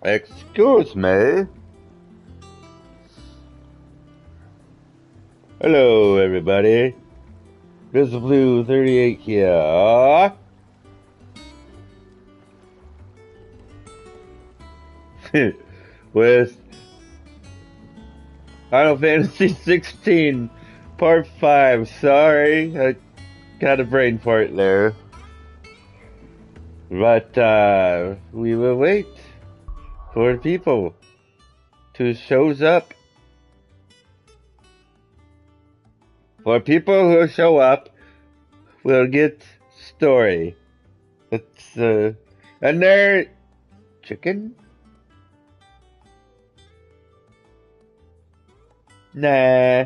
Excuse me. Hello, everybody. This is Blue 38 here. With Final Fantasy 16 Part 5. Sorry, I got a brain fart there. But, we will wait for people to shows up. For people who show up, we'll get story. It's, and they're chicken? Nah.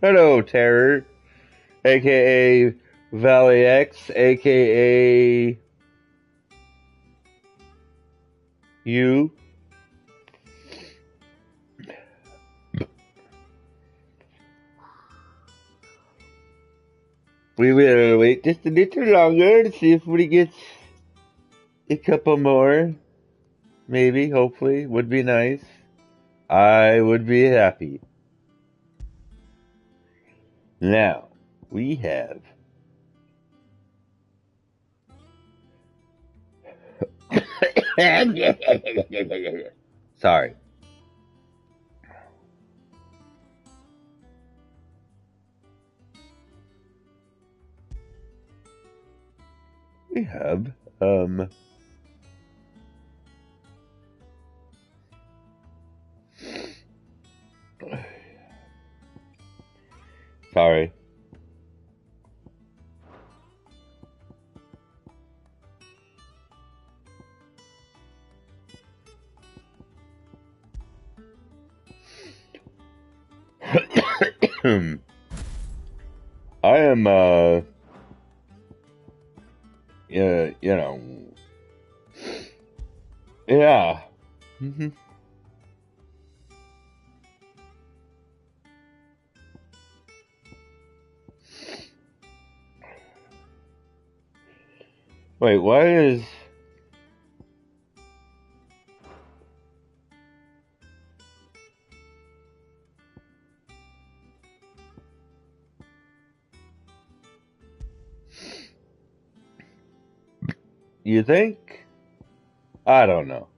Hello, Terror. AKA Valley X, AKA you. We will wait just a little longer to see if we get a couple more. Maybe, hopefully, would be nice. I would be happy. Now, we have sorry. We have, sorry. I am, yeah, you know, yeah. Wait, why is... You think? I don't know.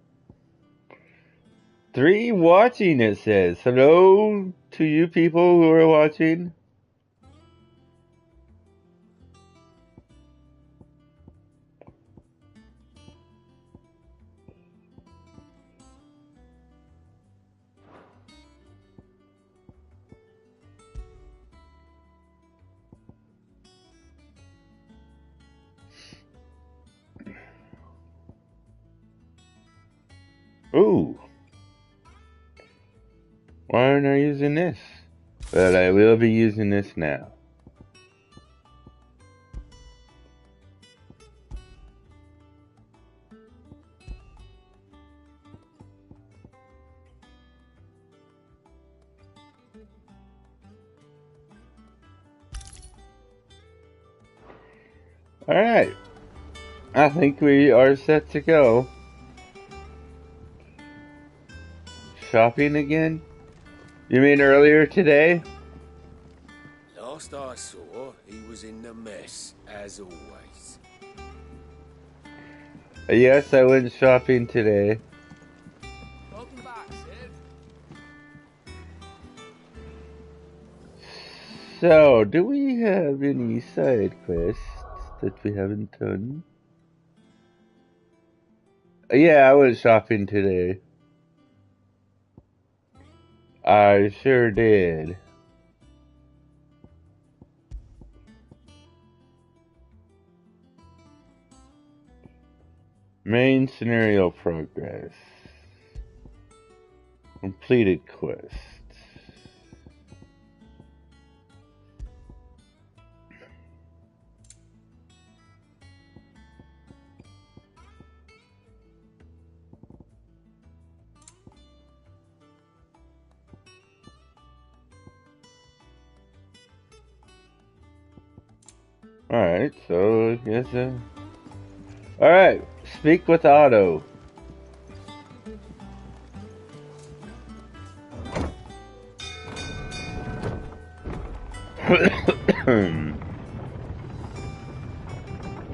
3 watching, it says. Hello to you people who are watching. Ooh. Why aren't I using this? But I will be using this now. Alright. I think we are set to go. Shopping again? You mean earlier today? Last I saw, he was in the mess, as always. Yes, I went shopping today. Welcome back, Sid. So, do we have any side quests that we haven't done? Yeah, I went shopping today. I sure did. Main scenario progress. Completed quest. Alright, so I guess, alright, Speak with Otto.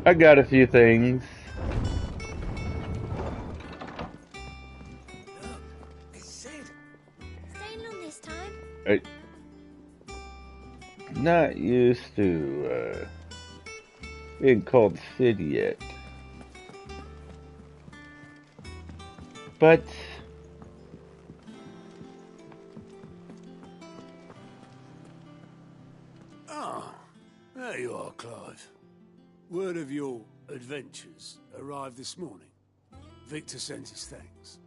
I got a few things. Look, it's Sid. Staying long this time? Not used to being called Sid yet. But Ah, there you are, Clive. Word of your adventures arrived this morning. Victor sends his thanks.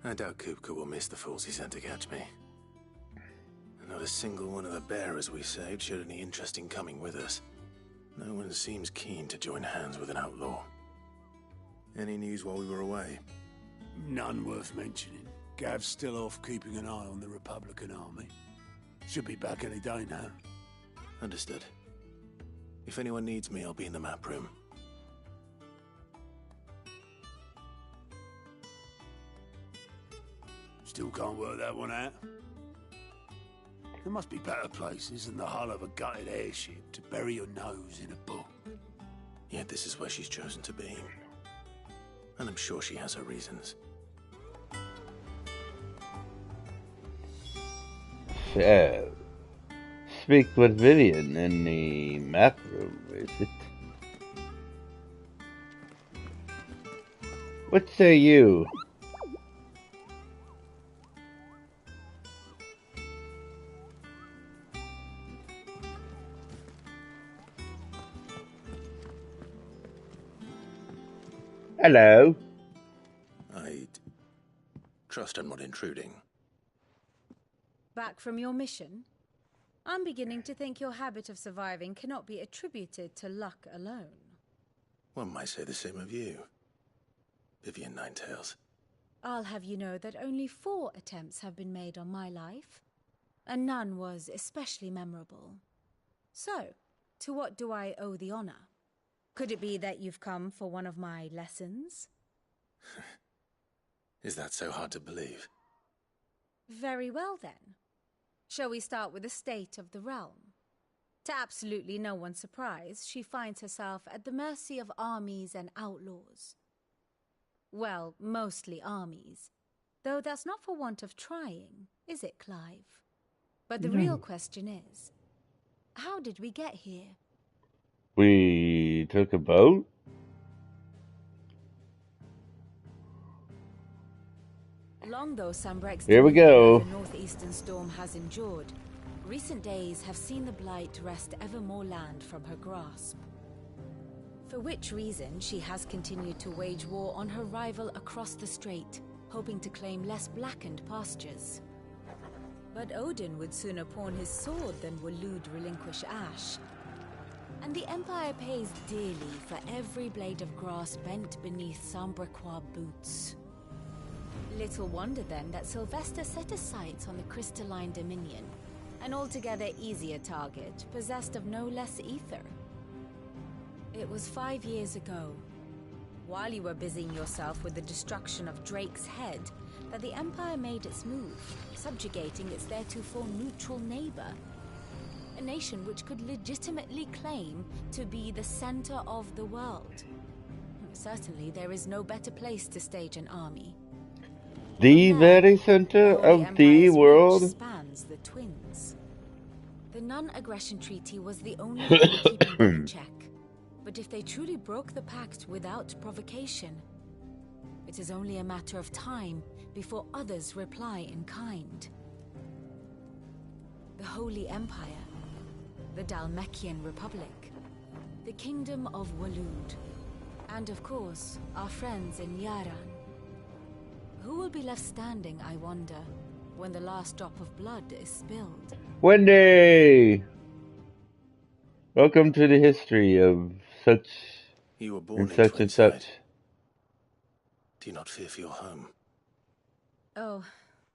I doubt Kupka will miss the fools he sent to catch me. Not a single one of the bearers we saved showed any interest in coming with us. No one seems keen to join hands with an outlaw. Any news while we were away? None worth mentioning. Gav's still off keeping an eye on the Republican army. Should be back any day now. Understood. If anyone needs me, I'll be in the map room. Still can't work that one out. There must be better places than the hull of a gutted airship to bury your nose in a book. Yet this is where she's chosen to be. And I'm sure she has her reasons. So, speak with Vivian in the map room, is it? What say you? Hello. I'd trust I'm not intruding. Back from your mission? I'm beginning to think your habit of surviving cannot be attributed to luck alone. One might say the same of you, Vivian Ninetails. I'll have you know that only 4 attempts have been made on my life, and none was especially memorable. So, to what do I owe the honor? Could it be that you've come for one of my lessons? Is that so hard to believe? Very well, then. Shall we start with the state of the realm? To absolutely no one's surprise, she finds herself at the mercy of armies and outlaws. Well, mostly armies. Though that's not for want of trying, is it, Clive? But the real question is, how did we get here? We took a boat? Long though Sambrek's Here we dominion go. over northeastern storm has endured, recent days have seen the Blight wrest ever more land from her grasp. For which reason she has continued to wage war on her rival across the strait, hoping to claim less blackened pastures. But Odin would sooner pawn his sword than Waloed relinquish Ash. And the Empire pays dearly for every blade of grass bent beneath Sambrequois boots. Little wonder then that Sylvester set his sights on the crystalline dominion, an altogether easier target, possessed of no less ether. It was 5 years ago, while you were busying yourself with the destruction of Drake's head, that the Empire made its move, subjugating its theretofore neutral neighbor. A nation which could legitimately claim to be the center of the world. Certainly there is no better place to stage an army. The From there, very center the Holy of the Empire's world? reach spans the twins. The non-aggression treaty was the only thing keeping them in check. But if they truly broke the pact without provocation, it is only a matter of time before others reply in kind. The Holy Empire, the Dhalmekian Republic, the Kingdom of Waloed, and of course, our friends in Yaran. Who will be left standing, I wonder, when the last drop of blood is spilled? Wendy! Welcome to the history of such You were born and in such and Twinside. such. Do you not fear for your home? Oh,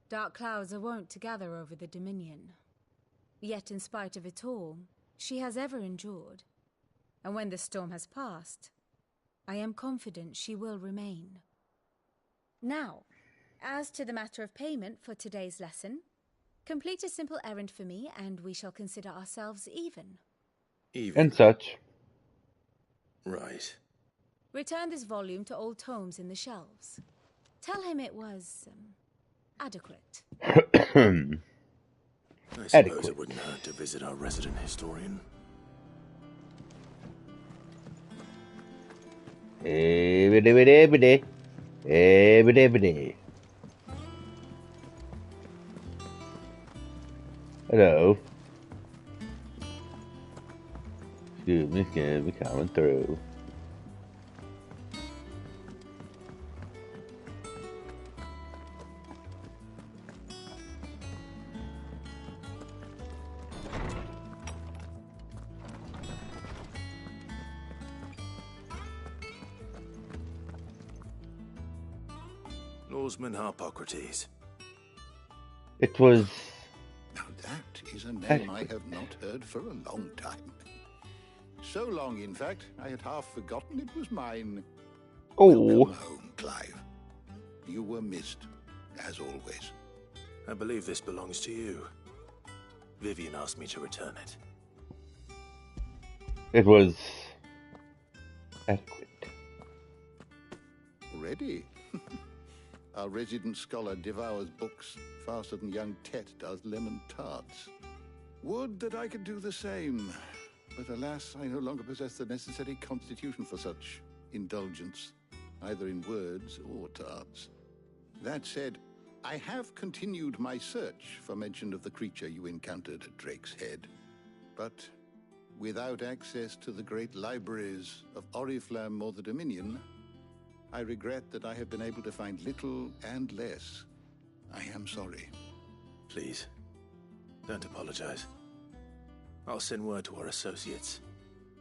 dark clouds are wont to gather over the Dominion. Yet in spite of it all, she has ever endured. And when the storm has passed, I am confident she will remain. Now, as to the matter of payment for today's lesson, complete a simple errand for me and we shall consider ourselves even. Even? And such. Right. Return this volume to old tomes in the shelves. Tell him it was, adequate. I suppose it wouldn't hurt to visit our resident historian. Hello. Excuse me, we coming through. Lawsman Harpocrates. It was... Now that is a name I have not heard for a long time. So long, in fact, I had half forgotten it was mine. Oh. Welcome home, Clive. You were missed, as always. I believe this belongs to you. Vivian asked me to return it. It was... adequate. Ready? Our resident scholar devours books faster than young Tet does lemon tarts. Would that I could do the same. But alas, I no longer possess the necessary constitution for such indulgence, either in words or tarts. That said, I have continued my search for mention of the creature you encountered at Drake's Head. But without access to the great libraries of Oriflamme or the Dominion, I regret that I have been able to find little and less. I am sorry. Please, don't apologize. I'll send word to our associates.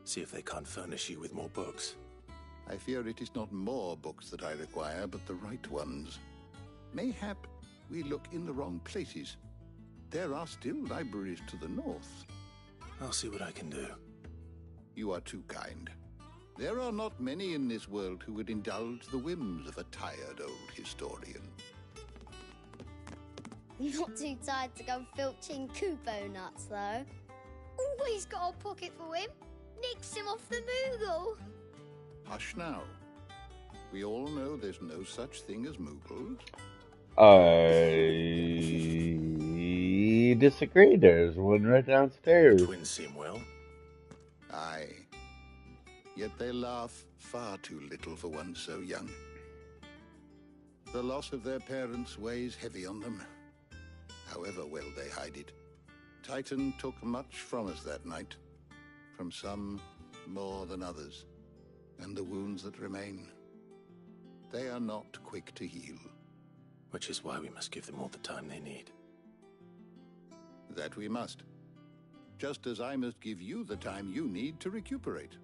See if they can't furnish you with more books. I fear it is not more books that I require, but the right ones. Mayhap we look in the wrong places. There are still libraries to the north. I'll see what I can do. You are too kind. There are not many in this world who would indulge the whims of a tired old historian. Not too tired to go filching Kupo nuts, though. Always got a pocket for him. Nicks him off the Moogle. Hush now. We all know there's no such thing as Moogles. I disagree. There's one right downstairs. The twins seem well. Aye. Yet they laugh far too little for one so young. The loss of their parents weighs heavy on them, however well they hide it. Titan took much from us that night, from some more than others, and the wounds that remain, they are not quick to heal. Which is why we must give them all the time they need. That we must. Just as I must give you the time you need to recuperate.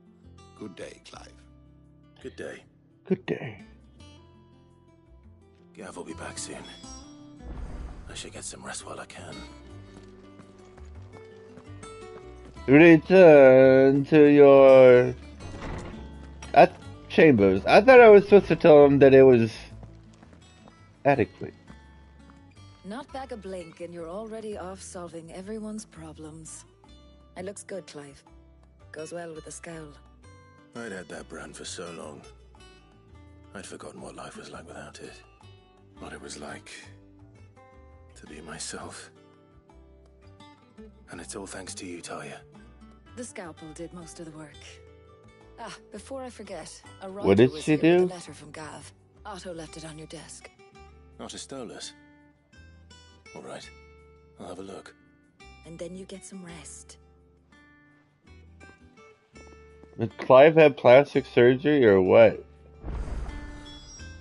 Good day, Clive. Good day. Good day. Gav will be back soon. I should get some rest while I can. Return to your... chambers. I thought I was supposed to tell him that it was... adequate. Not back a blink and you're already off solving everyone's problems. It looks good, Clive. Goes well with the scowl. I'd had that brand for so long. I'd forgotten what life was like without it. What it was like to be myself. And it's all thanks to you, Talia. The scalpel did most of the work. Ah, before I forget, a What did was she here with do? a letter from Gav. Otto left it on your desk. Not a Stolas. All right, I'll have a look. And then you get some rest. Did Clive have plastic surgery or what?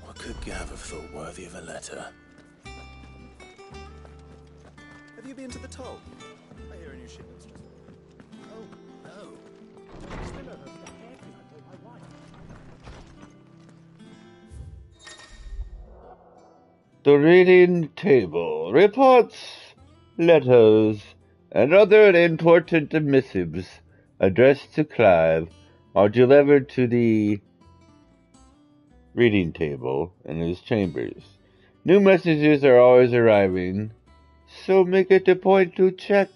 What could Gav have thought worthy of a letter? Have you been to the toll? I hear a new shipment's just... Oh, no. Still over the head, I told my wife. The reading table. Reports, letters, and other important missives addressed to Clive are delivered to the reading table in his chambers. New messages are always arriving, so make it a point to check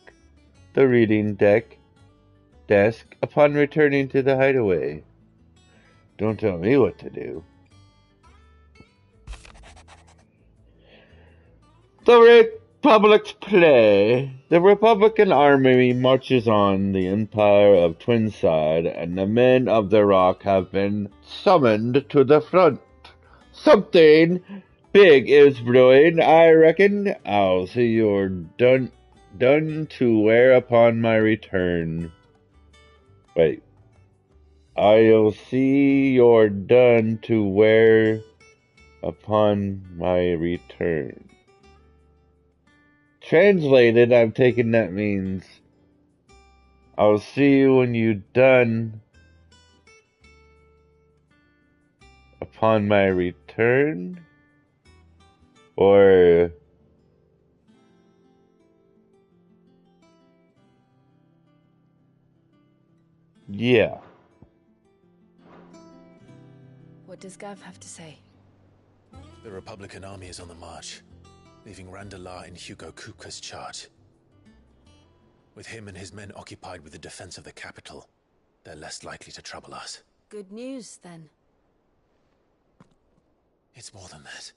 the reading desk upon returning to the hideaway. Don't tell me what to do. The Republic's play. The Republican Army marches on the Empire of Twinside, and the men of the Rock have been summoned to the front. Something big is brewing, I reckon. I'll see you're done to wear upon my return. Wait. I'll see you're done to wear upon my return. Translated, I'm taking that means I'll see you when you're done upon my return? Or yeah. What does Gav have to say? The Republican army is on the march, leaving Randalar in Hugo Kupka's charge. With him and his men occupied with the defense of the capital, they're less likely to trouble us. Good news, then. It's more than that.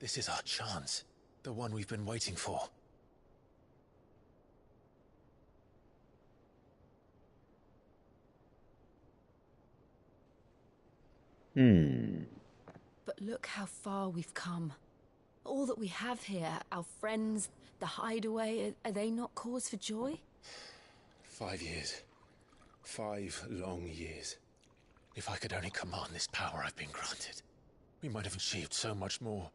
This is our chance, the one we've been waiting for. But look how far we've come. All that we have here, our friends, the hideaway, are they not cause for joy? 5 years. 5 long years. If I could only command this power I've been granted, we might have achieved so much more.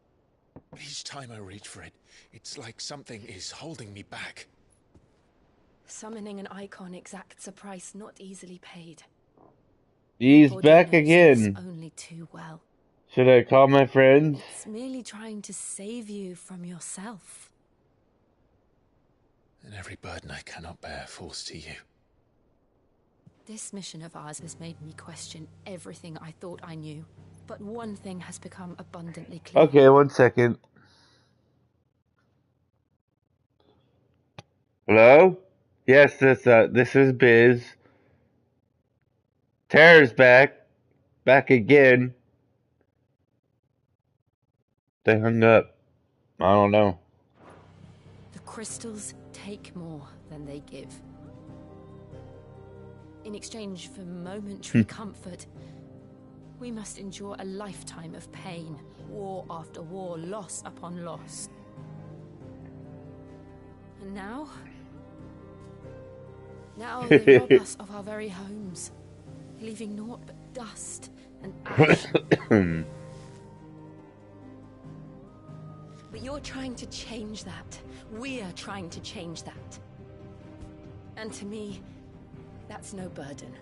But each time I reach for it, it's like something is holding me back. Summoning an icon exacts a price not easily paid. He's Body back knows this again. only too well. Should I call my friends? It's merely trying to save you from yourself. And every burden I cannot bear falls to you. This mission of ours has made me question everything I thought I knew. But one thing has become abundantly clear. Okay, 1 second. Hello? Yes, this is Biz. Tara's back again. They hung up. I don't know. The crystals take more than they give. In exchange for momentary comfort, we must endure a lifetime of pain, war after war, loss upon loss. And now they rob us of our very homes, leaving naught but dust and ash. But you're trying to change that. We're trying to change that. And to me, that's no burden.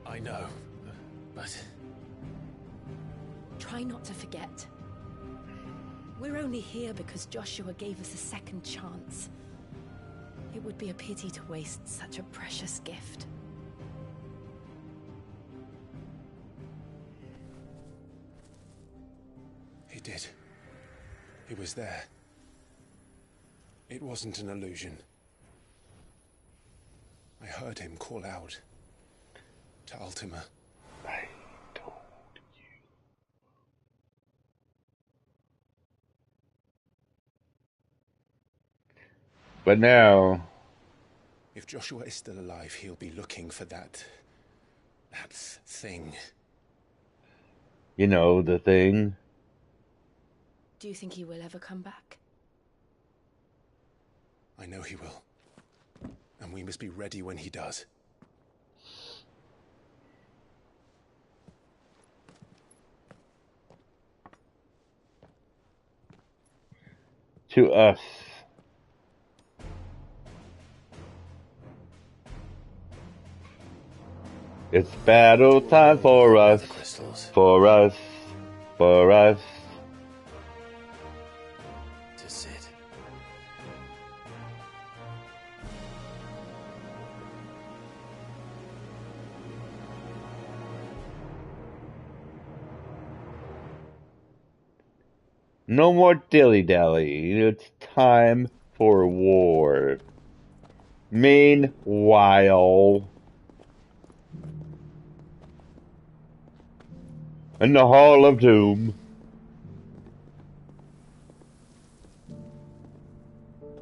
I know, but... Try not to forget. We're only here because Joshua gave us a second chance. It would be a pity to waste such a precious gift. He did. He was there. It wasn't an illusion. I heard him call out to Ultima. I told you. But now... If Joshua is still alive, he'll be looking for that thing. You know, the thing. Do you think he will ever come back? I know he will. And we must be ready when he does. To us. It's battle time for us. For us. For us. To Sid. No more dilly-dally. It's time for war. Meanwhile, in the Hall of Doom,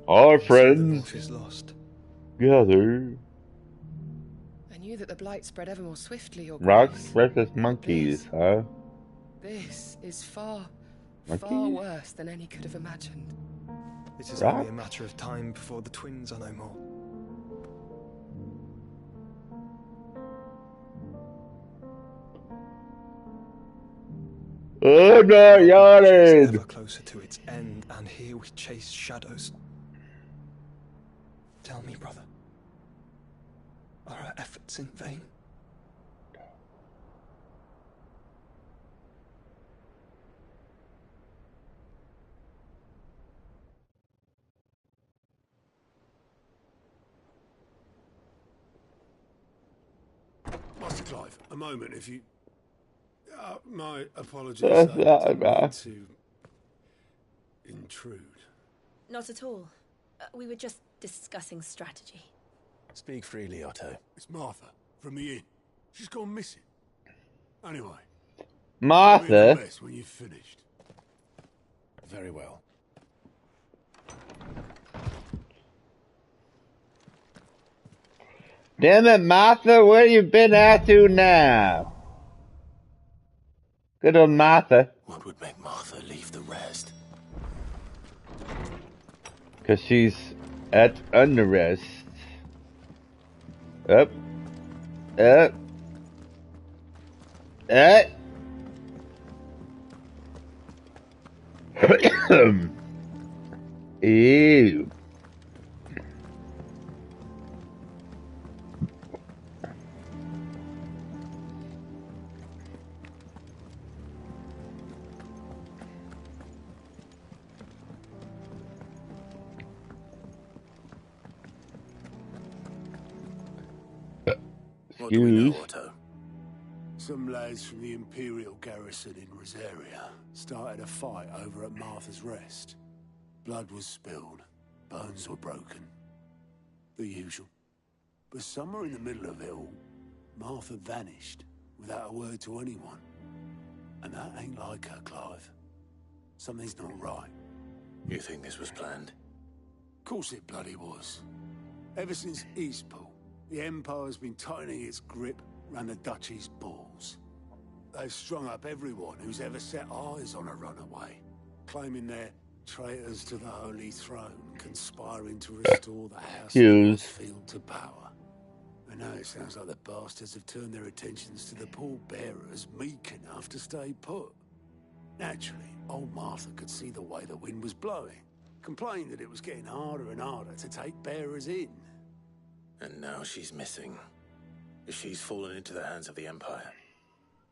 our The friends North is lost. gather. I knew that the blight spread ever more swiftly, Your Rocks Grace. versus monkeys, huh? This is far Monkeys? worse than any could have imagined. It is Rock? only a matter of time before the twins are no more. I'm not It's yawning! ever closer to its end, and here we chase shadows. Tell me, brother, are our efforts in vain? Master Clive, a moment, if you... my apologies, I didn't mean to intrude. Not at all. We were just discussing strategy. Speak freely, Otto. It's Martha, from the inn. She's gone missing. Anyway, leave the Martha? rest when you've finished. Very well. Damn it, Martha, where you been at to now? Good old Martha. What would make Martha leave the rest? 'Cause she's at under rest. Up. Up. Up. Ew. What do we know, Excuse. Otto? Some lads from the Imperial garrison in Rosaria started a fight over at Martha's Rest. Blood was spilled, bones were broken. The usual. But somewhere in the middle of it all, Martha vanished without a word to anyone. And that ain't like her, Clive. Something's not right. You think this was planned? Course it bloody was. Ever since Eastpool, the Empire's been tightening its grip round the Duchy's balls. They've strung up everyone who's ever set eyes on a runaway, claiming they're traitors to the Holy Throne, conspiring to restore the House of Northfield to power. And now it sounds like the bastards have turned their attentions to the pallbearers meek enough to stay put. Naturally, old Martha could see the way the wind was blowing, complained that it was getting harder and harder to take bearers in. And now she's missing. If she's fallen into the hands of the Empire,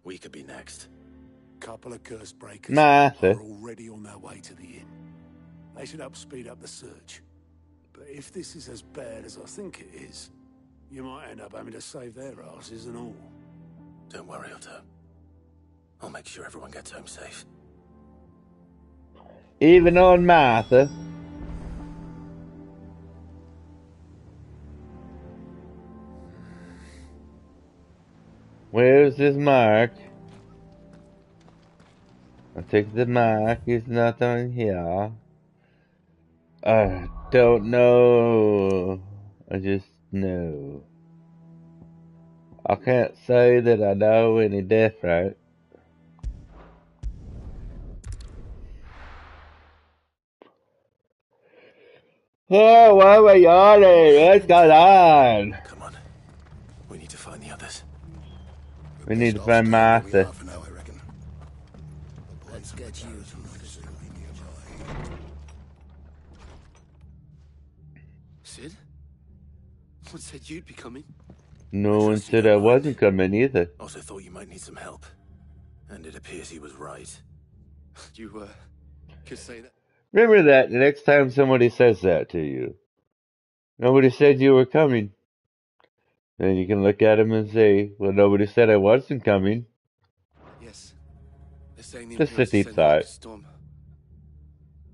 we could be next. Couple of curse breakers Martha. are already on their way to the inn. They should help speed up the search. But if this is as bad as I think it is, you might end up having to save their asses and all. Don't worry, Otto. I'll make sure everyone gets home safe. Even on Martha. Where's his mark? I take the mark, it's not on here. I don't know. I just know. I can't say that I know any different. Oh, why am I yawning? What's going on? Come on. We need to find the others. We need to find Martha. Let's get you to Sid? What said you'd be coming? No one said I wasn't coming either. Also thought you might need some help. And it appears he was right. You, could say that. Remember that the next time somebody says that to you. Nobody said you were coming. Then you can look at him and say, well, nobody said I wasn't coming. Yes. They're saying the Just a Imperials deep sent out thought. a storm.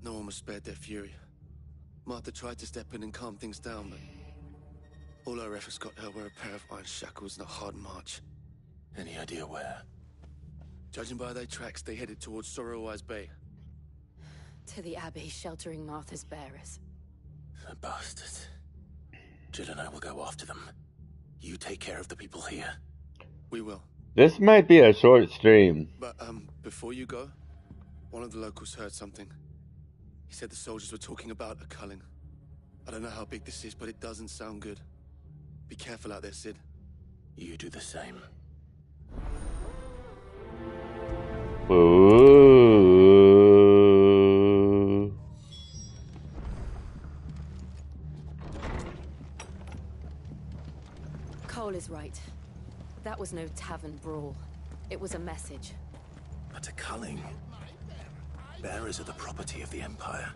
No one was spared their fury. Martha tried to step in and calm things down, but all our efforts got her were a pair of iron shackles and a hard march. Any idea where? Judging by their tracks, they headed towards Sorrowwise Bay. To the Abbey, sheltering Martha's bearers. The bastards. Jill and I will go after them. You take care of the people here. We will. This might be a short stream. But, before you go, one of the locals heard something. He said the soldiers were talking about a culling. I don't know how big this is, but it doesn't sound good. Be careful out there, Sid. You do the same. Ooh. Cole is right. That was no tavern brawl. It was a message. But a culling. Bearers are the property of the Empire.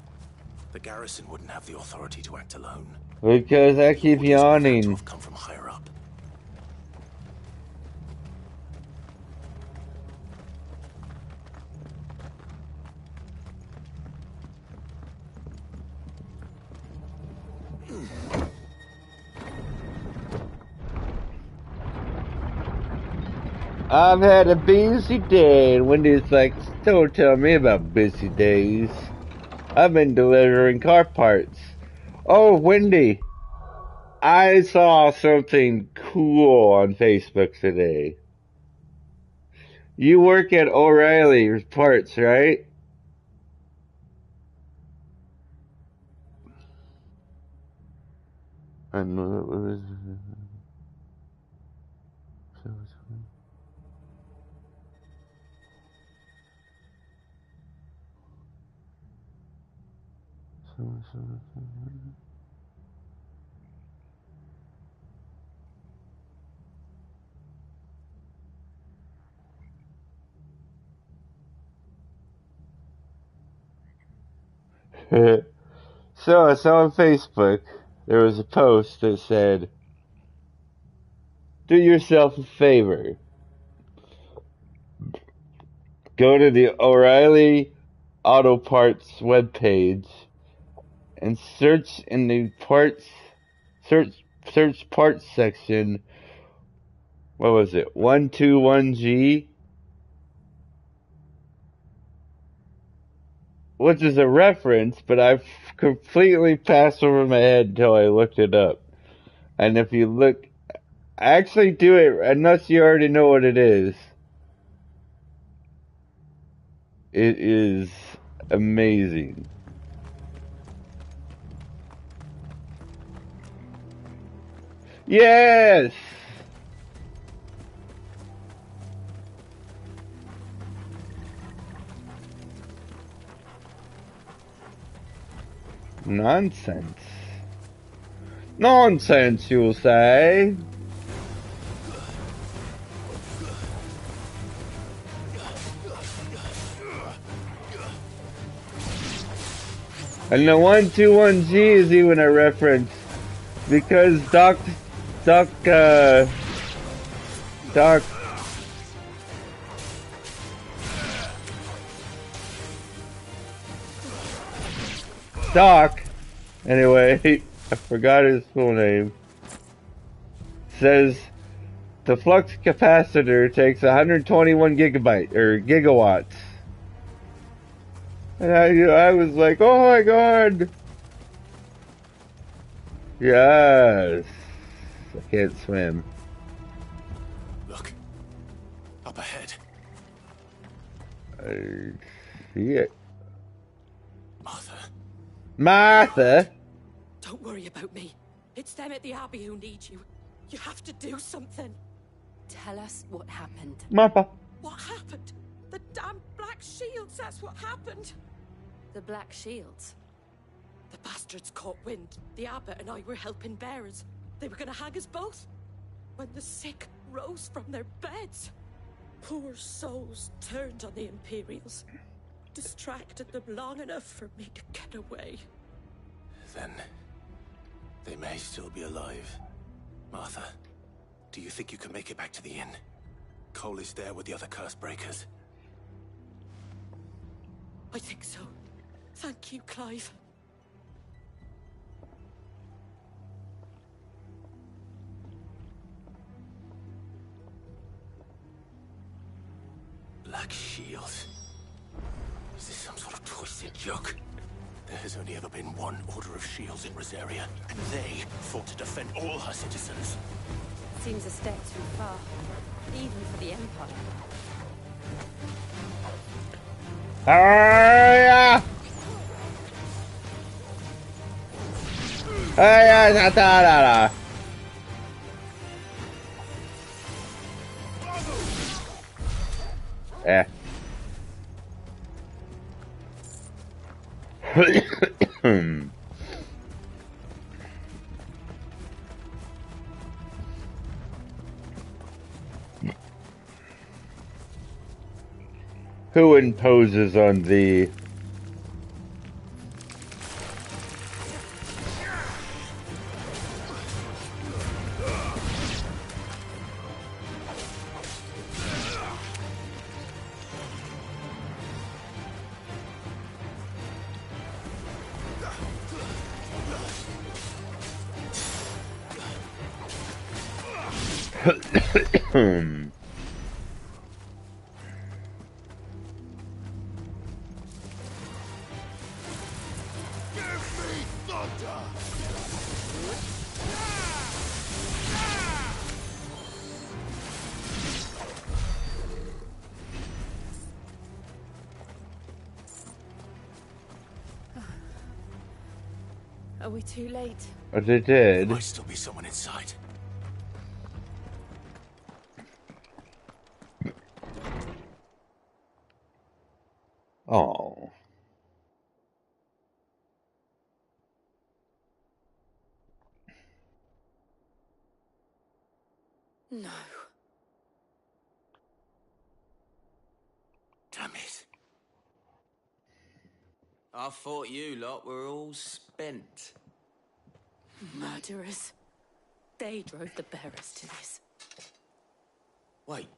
The garrison wouldn't have the authority to act alone. Because I keep yawning. To have come from higher up. I've had a busy day, and Wendy's like, don't tell me about busy days. I've been delivering car parts. Oh, Wendy, I saw something cool on Facebook today. You work at O'Reilly Parts, right? I know it was... So I saw on Facebook, there was a post that said, do yourself a favor. Go to the O'Reilly Auto Parts webpage and search in the search parts section. What was it? 121G? Which is a reference, but I've completely passed over my head until I looked it up. And if you look, actually do it unless you already know what it is. It is amazing. Yes! Nonsense. Nonsense, you'll say. And the 121G is even a reference because Doc anyway, I forgot his full name, says the flux capacitor takes 121 gigawatts. And I was like, oh my god! Yes! I can't swim. Look. Up ahead. I see it. Martha? Don't worry about me. It's them at the Abbey who need you. You have to do something. Tell us what happened. Martha. What happened? The damn Black Shields, that's what happened. The Black Shields? The bastards caught wind. The abbot and I were helping bearers. They were gonna hang us both. When the sick rose from their beds. Poor souls turned on the Imperials. Distracted them long enough for me to get away. Then they may still be alive. Martha, do you think you can make it back to the inn? Cole is there with the other curse breakers. I think so. Thank you, Clive. Black Shield. Is this some sort of twisted joke? There has only ever been one Order of Shields in Rosaria, and they fought to defend all her citizens. Seems a step too far, even for the Empire. Hurry! Hey, Eh. Who imposes on thee? Are we too late? But they did. There might still be someone inside. Oh. No. Damn it. I thought you lot were all spent. Murderers. They drove the bearers to this. Wait.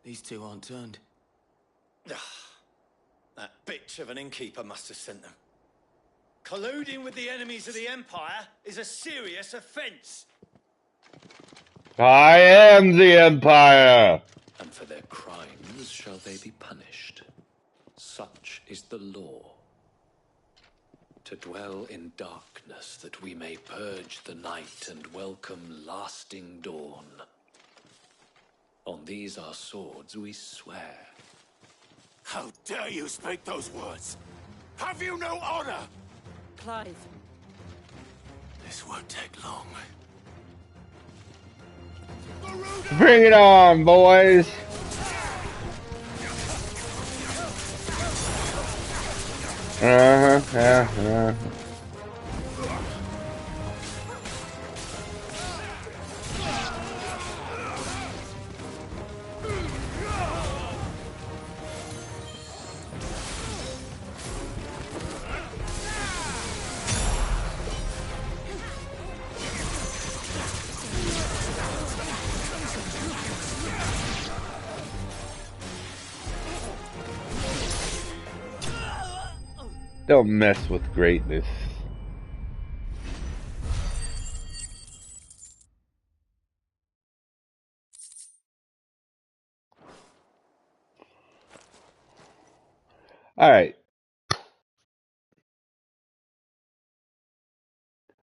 These two aren't turned. That bitch of an innkeeper must have sent them. Colluding with the enemies of the Empire is a serious offense. I am the Empire! And for their crimes shall they be punished. Such is the law. To dwell in darkness that we may purge the night and welcome lasting dawn. On these our swords we swear. How dare you speak those words? Have you no honor? Clive. This won't take long. Bring it on, boys! Yeah. Don't mess with greatness. Alright.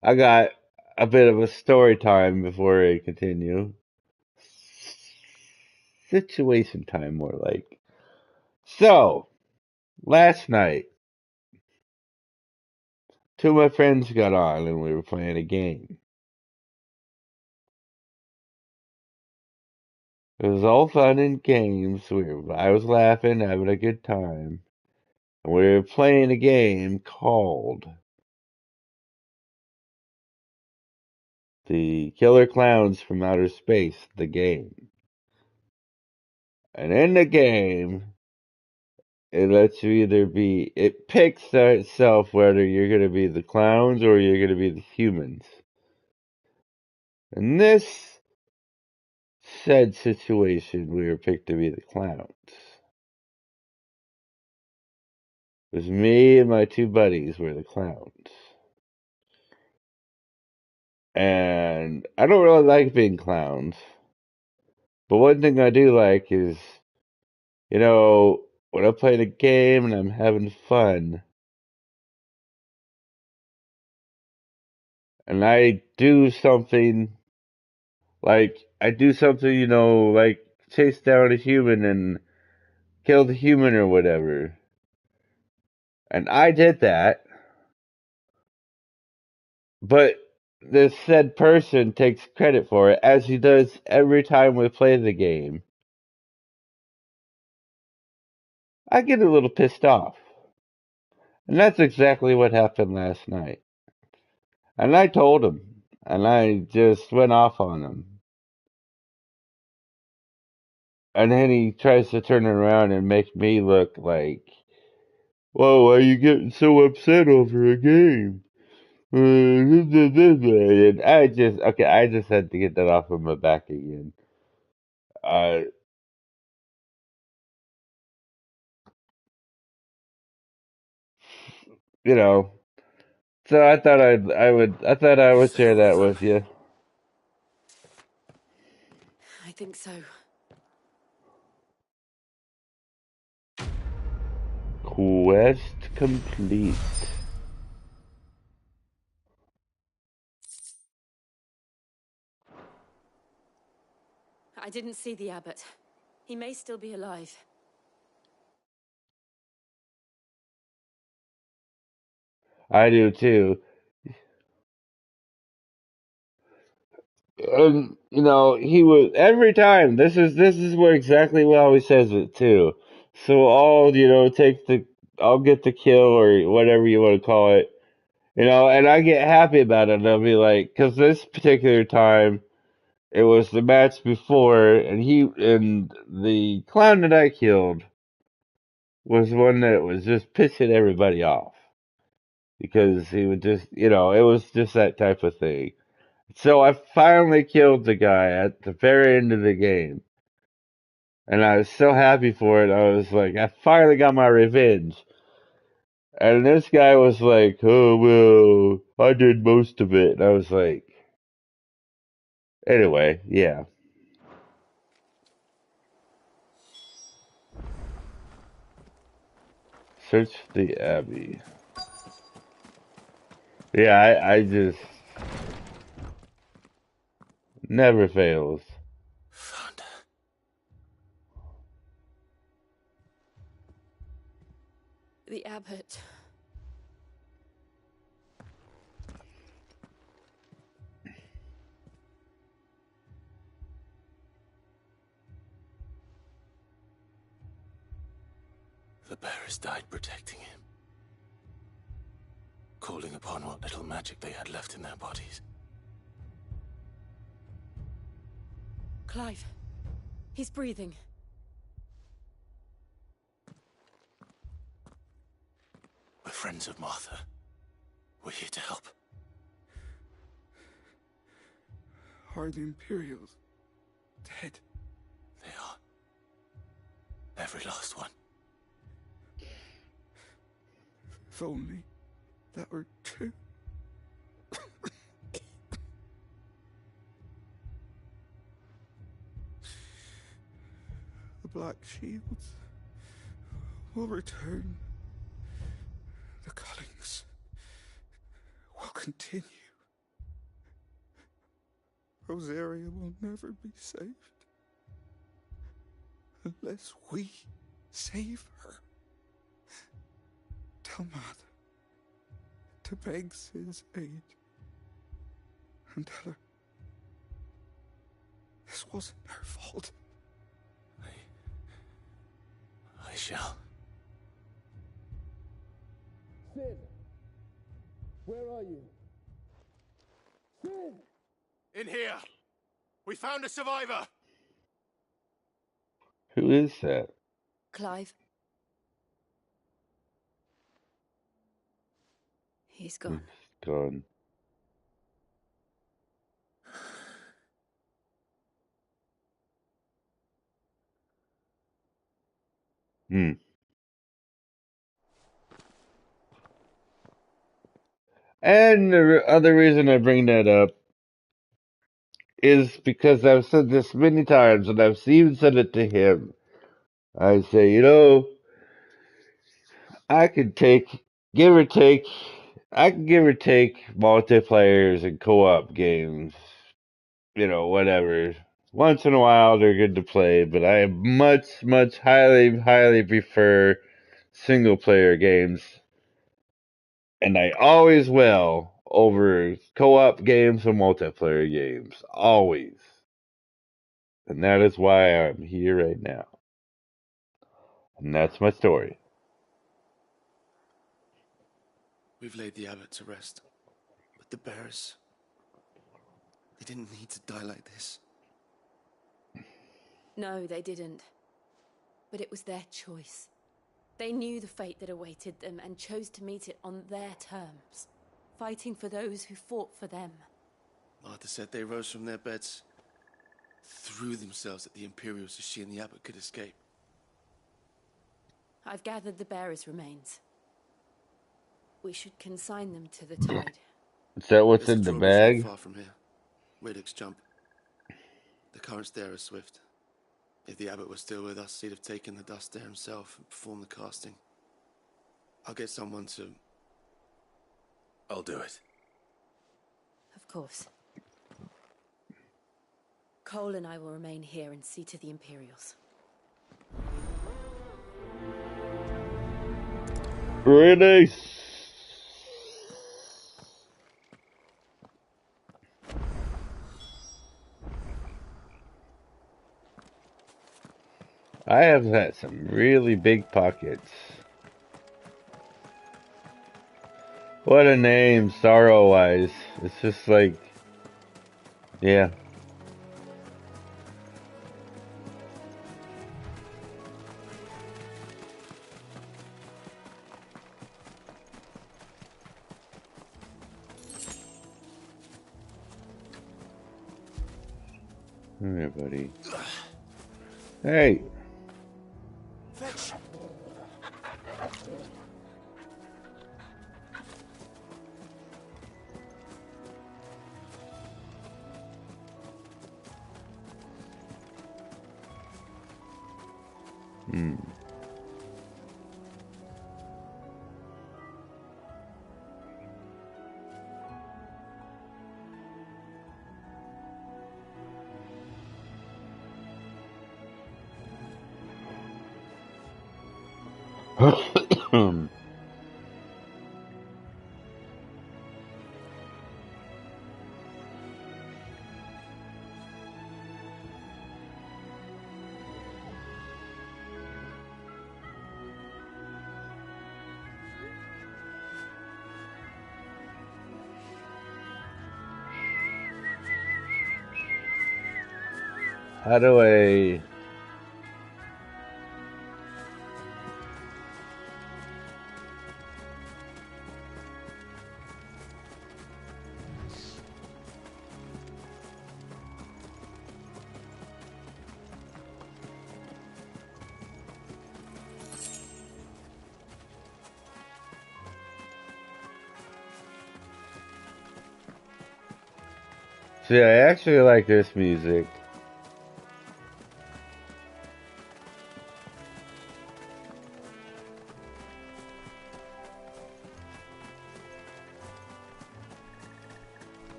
I got a bit of a story time before I continue. Situation time, more like. So, last night, two of my friends got on and we were playing a game. It was all fun and games. I was laughing, having a good time. And we were playing a game called The Killer Clowns from Outer Space, the game. And in the game, it lets you it picks itself whether you're going to be the clowns or you're going to be the humans. In this said situation, we were picked to be the clowns. It was me and my two buddies were the clowns. And I don't really like being clowns. But one thing I do like is, when I'm playing a game and I'm having fun, and I do something, like chase down a human and kill the human or whatever. And I did that, but the said person takes credit for it, as he does every time we play the game. I get a little pissed off. And that's exactly what happened last night. And I told him, and I just went off on him. And then he tries to turn it around and make me look like, whoa, why are you getting so upset over a game? And I just had to get that off of my back again. Uh, you know, so I would share that with you. I think so. Quest complete. I didn't see the abbot. He may still be alive. I do too. And he was every time. This is what exactly what he says it too. So I'll get the kill or whatever you want to call it. And I get happy about it. And I'll be like, because this particular time it was the match before, and the clown that I killed was one that was just pissing everybody off because he would just, it was just that type of thing. So I finally killed the guy at the very end of the game. And I was so happy for it. I was like, I finally got my revenge. And this guy was like, oh, well, I did most of it. And I was like, anyway, yeah. Search the Abbey. Yeah, I just never fails. Found her. The abbot. The bearers died protecting him, calling upon what little magic they had left in their bodies. Clive. He's breathing. We're friends of Martha. We're here to help. Are the Imperials dead? They are. Every last one. If only that were true. The Black Shields will return. The Cullings will continue. Rosaria will never be saved unless we save her. Tell Mother to beg Sid's aid and tell her this wasn't her fault. I shall. Sid! Where are you? Sid! In here! We found a survivor! Who is that? Clive. He's gone. He's gone. Hmm. And the other reason I bring that up is because I've said this many times, and I've even said it to him. I say, I could give or take, I can give or take multiplayers and co-op games, whatever. Once in a while they're good to play, but I much highly prefer single player games, and I always will over co-op games and multiplayer games. Always. And that is why I'm here right now. And that's my story. We've laid the abbot to rest. But the bears... they didn't need to die like this. No, they didn't. But it was their choice. They knew the fate that awaited them and chose to meet it on their terms, fighting for those who fought for them. Martha said they rose from their beds, threw themselves at the Imperials so she and the abbot could escape. I've gathered the bearers' remains. We should consign them to the tide. Is that what's There's in a the drawbridge not bag? far from here. Radix jump. The currents there are swift. If the abbot was still with us, he'd have taken the dust there himself and performed the casting. I'll get someone to... I'll do it. Of course. Cole and I will remain here and see to the Imperials. Very nice. I have had some really big pockets. What a name, Sorrow-wise. It's just like, yeah. Come here, buddy. Hey. Fetch. How do I... See, I actually like this music.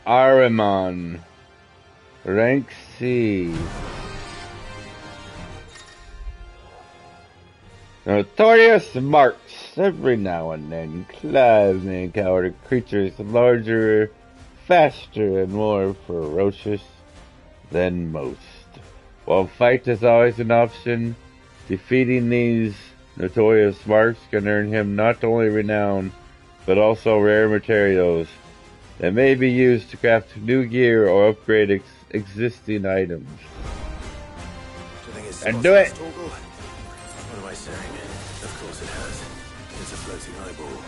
Ahriman. Rank C. Notorious marks. Every now and then, Clive may encounter creatures larger, faster, and more ferocious than most. While fight is always an option, defeating these notorious marks can earn him not only renown, but also rare materials that may be used to craft new gear or upgrade existing items. And do it! What am I saying? Of course it has. It's a floating eyeball.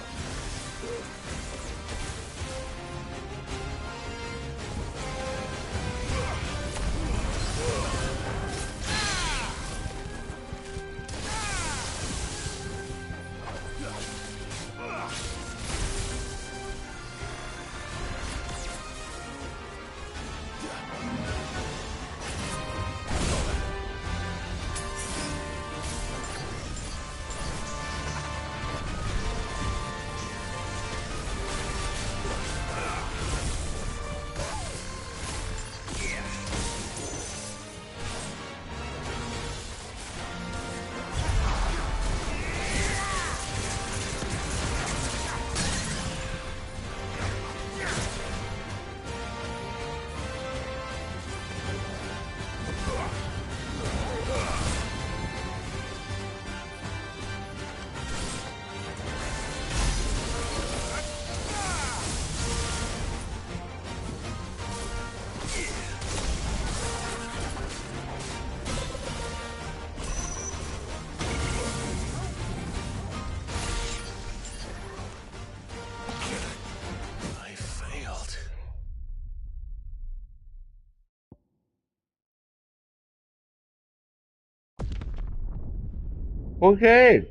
Okay.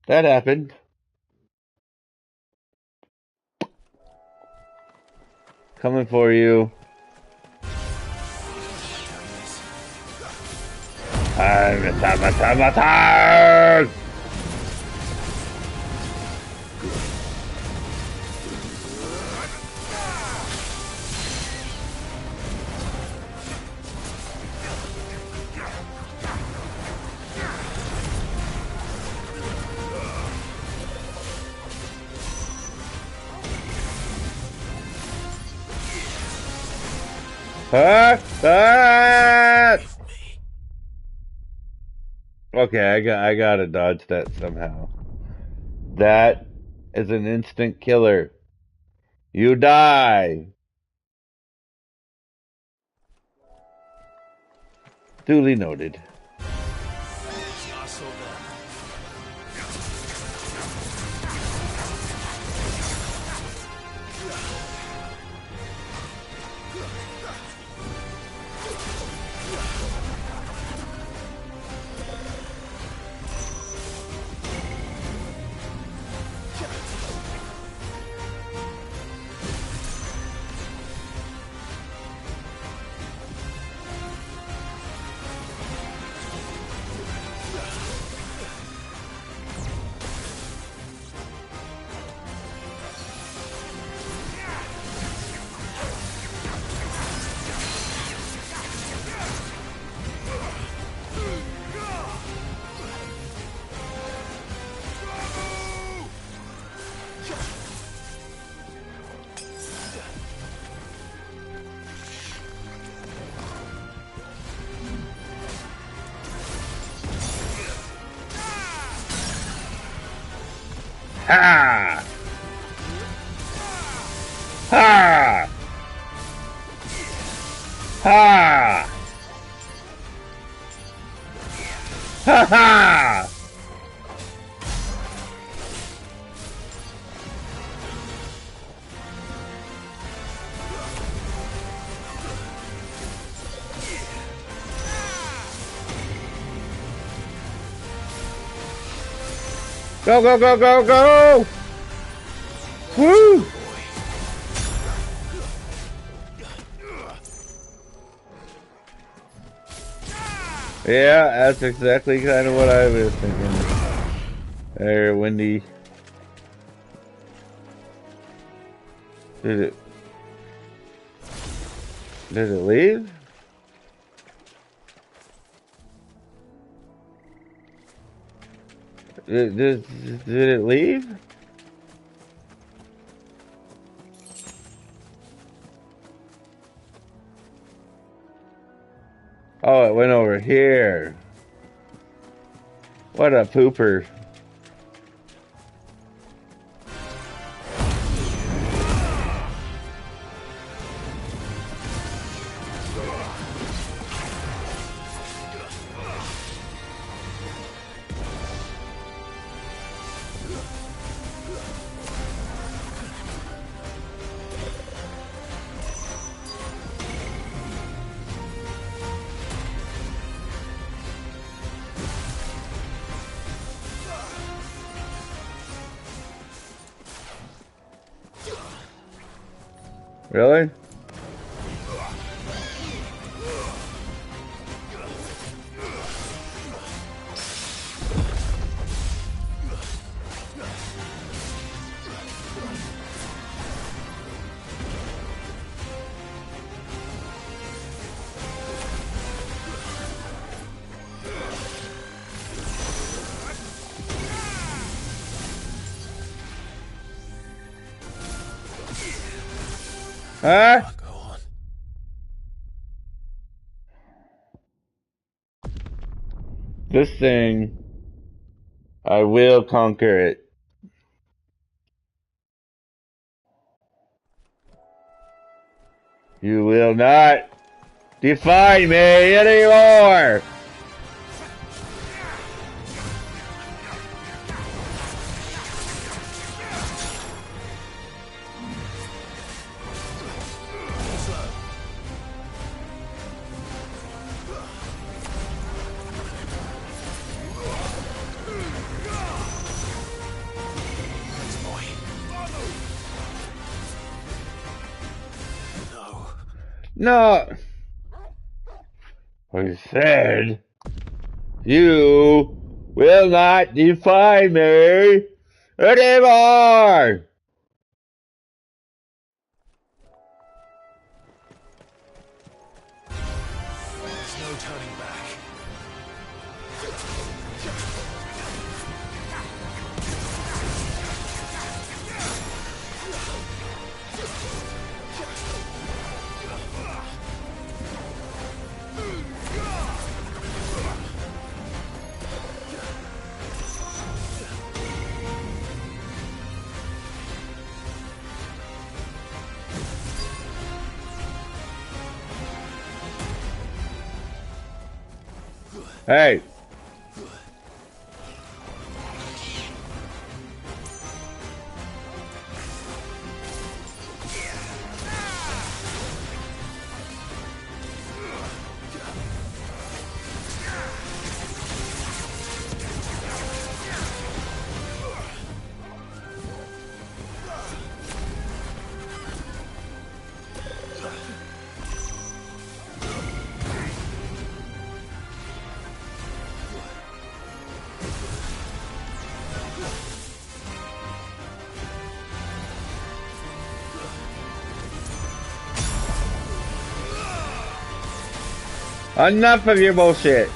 That happened. Coming for you. Time. Okay, I gotta dodge that somehow. That is an instant killer. You die. Duly noted. Ha! Ha! Ha! Ha ha! Go, go, go, go, go! Woo! Yeah, that's exactly kind of what I was thinking. There, Wendy. Did it leave? Did it leave? Oh, it went over here. What a pooper. Really? Huh? This thing, I will conquer it. You will not defy me anymore! No. I said, you will not defy me anymore. There's no turning back. Hey. Enough of your bullshit.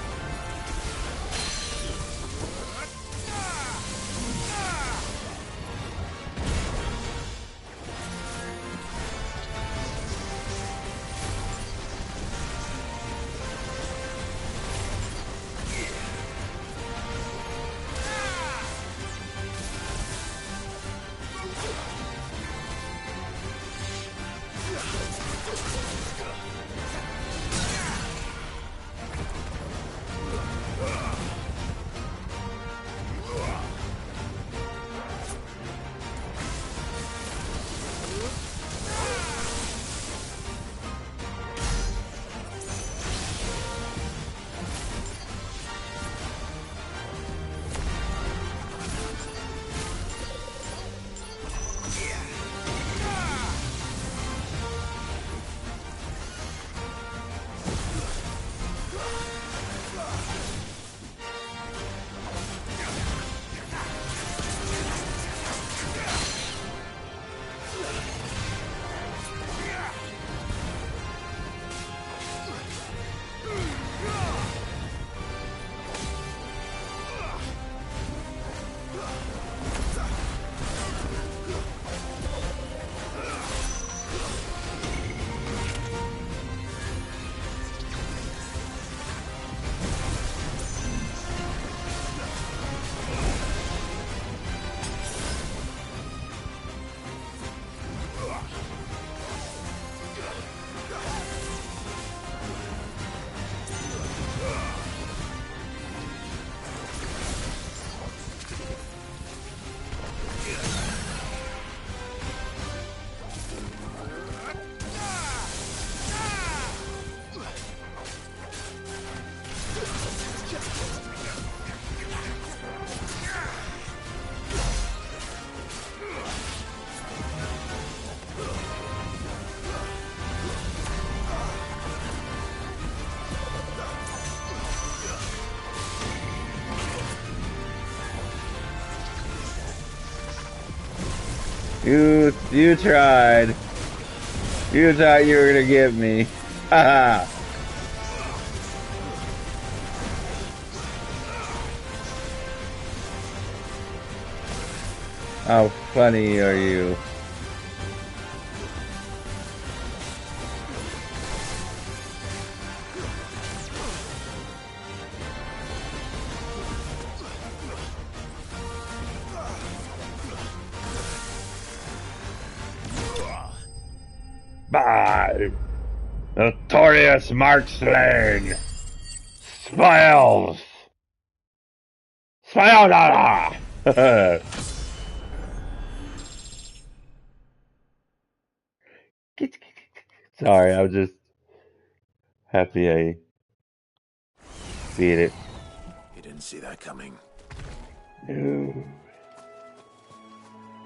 You tried. You thought you were gonna get me. Haha. How funny are you? By notorious marksling spoils. Spoil. Sorry, I was just happy I beat it. You didn't see that coming. No,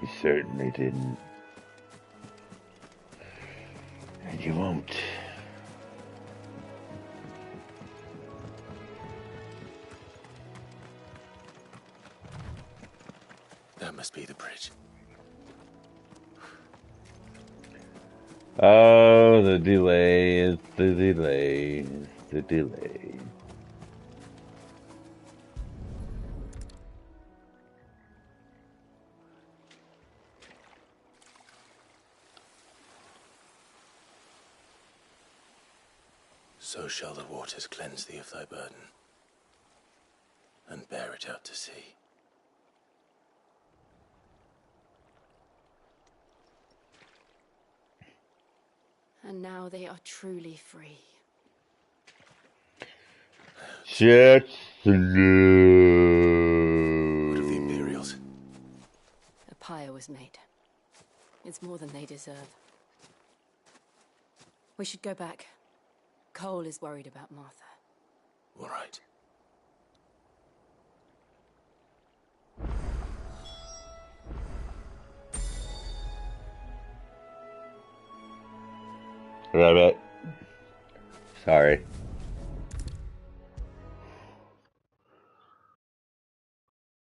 you certainly didn't. And you won't. That must be the bridge. Oh, the delay is the delay. The delay. So shall the waters cleanse thee of thy burden, and bear it out to sea. And now they are truly free. Shit. What of the Imperials? A pyre was made. It's more than they deserve. We should go back. Cole is worried about Martha. All right. Rabbit. Sorry.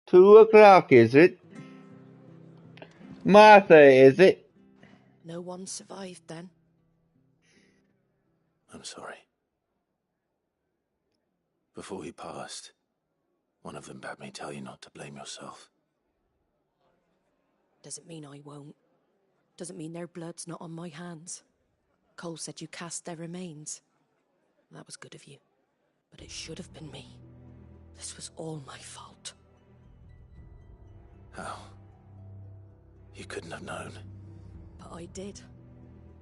$2:00, is it? Martha, is it? No one survived then. I'm sorry. Before he passed, one of them bade me tell you not to blame yourself. Doesn't mean I won't. Doesn't mean their blood's not on my hands. Cole said you cast their remains. That was good of you. But it should have been me. This was all my fault. How? You couldn't have known. But I did.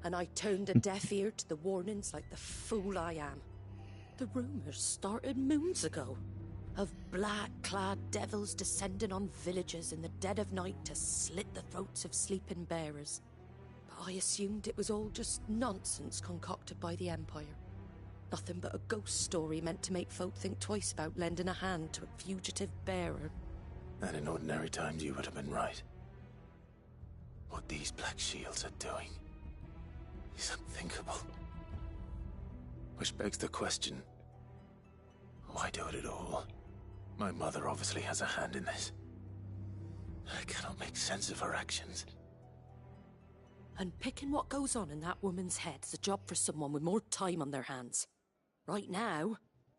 And I turned a deaf ear to the warnings like the fool I am. The rumours started moons ago. Of black-clad devils descending on villages in the dead of night to slit the throats of sleeping bearers. But I assumed it was all just nonsense concocted by the Empire. Nothing but a ghost story meant to make folk think twice about lending a hand to a fugitive bearer. And in ordinary times you would have been right. What these Black Shields are doing is unthinkable. Which begs the question, why do it at all? My mother obviously has a hand in this. I cannot make sense of her actions. And picking what goes on in that woman's head is a job for someone with more time on their hands. Right now,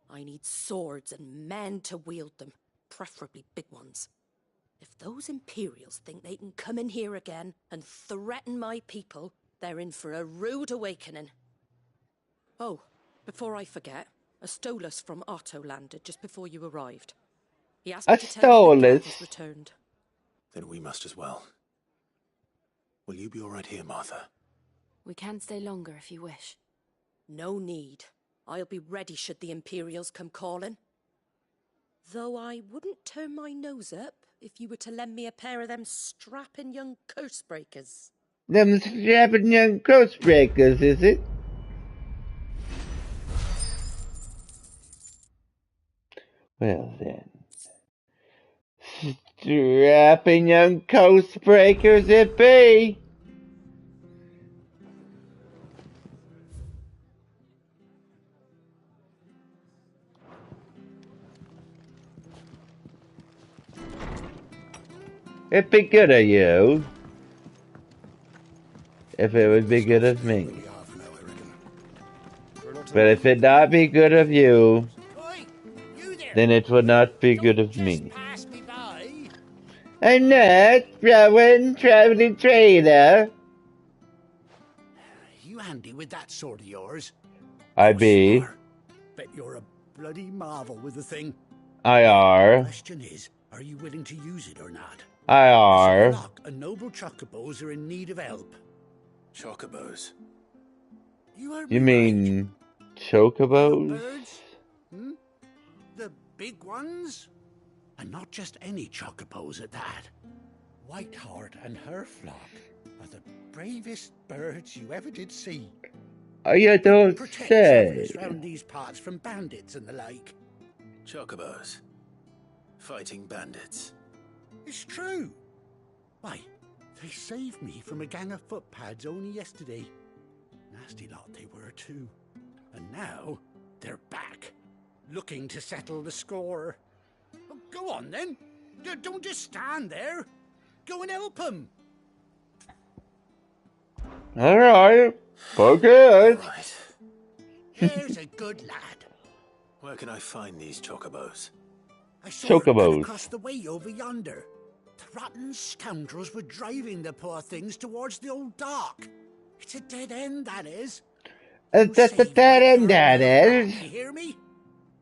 I need swords and men to wield them, preferably big ones. If those Imperials think they can come in here again and threaten my people, they're in for a rude awakening. Oh, before I forget, a Stolas from Otto landed just before you arrived. He asked me to tell you that Gav has returned. Then we must as well. Will you be all right here, Martha? We can stay longer if you wish. No need. I'll be ready should the Imperials come calling. Though I wouldn't turn my nose up if you were to lend me a pair of them strapping young curse breakers. Them strapping young curse breakers, is it? Well then. Strapping young coast breakers it be. It'd be good of you. If it would be good of me. But if it not be good of you, then it would not be good of me. I'm not traveling trader. You handy with that sword of yours? I be. Bet you're a bloody marvel with the thing. I are. Question is, are you willing to use it or not? I are. A noble chocobos are in need of help. Chocobos? You mean chocobos? Birds? Hmm? The big ones? And not just any chocobos at that. Whiteheart and her flock are the bravest birds you ever did see. You don't Protect say. travellers round these parts from bandits and the like. Chocobos? Fighting bandits? It's true. Why, they saved me from a gang of footpads only yesterday. Nasty lot they were too. And now they're back, looking to settle the score. Oh, go on then. Don't just stand there. Go and help him. Alright. Okay. Right. There's a good lad. Where can I find these chocobos? I saw it cut Chocobos. across the way over yonder. The rotten scoundrels were driving the poor things towards the old dock. It's a dead end, that is. That's the dead end, that is. You hear me?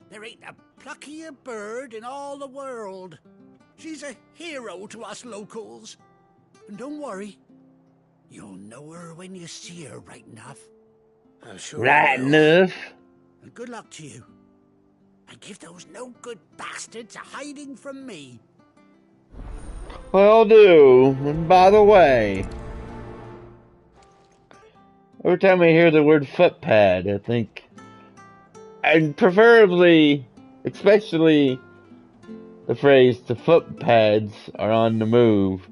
There ain't a pluckier bird in all the world. She's a hero to us locals. And don't worry, you'll know her when you see her, right enough. I'm sure. Right enough. And good luck to you. And give those no-good bastards a hiding from me. Will do. And by the way, every time I hear the word footpad, I think, and preferably, especially the phrase "the footpads are on the move,"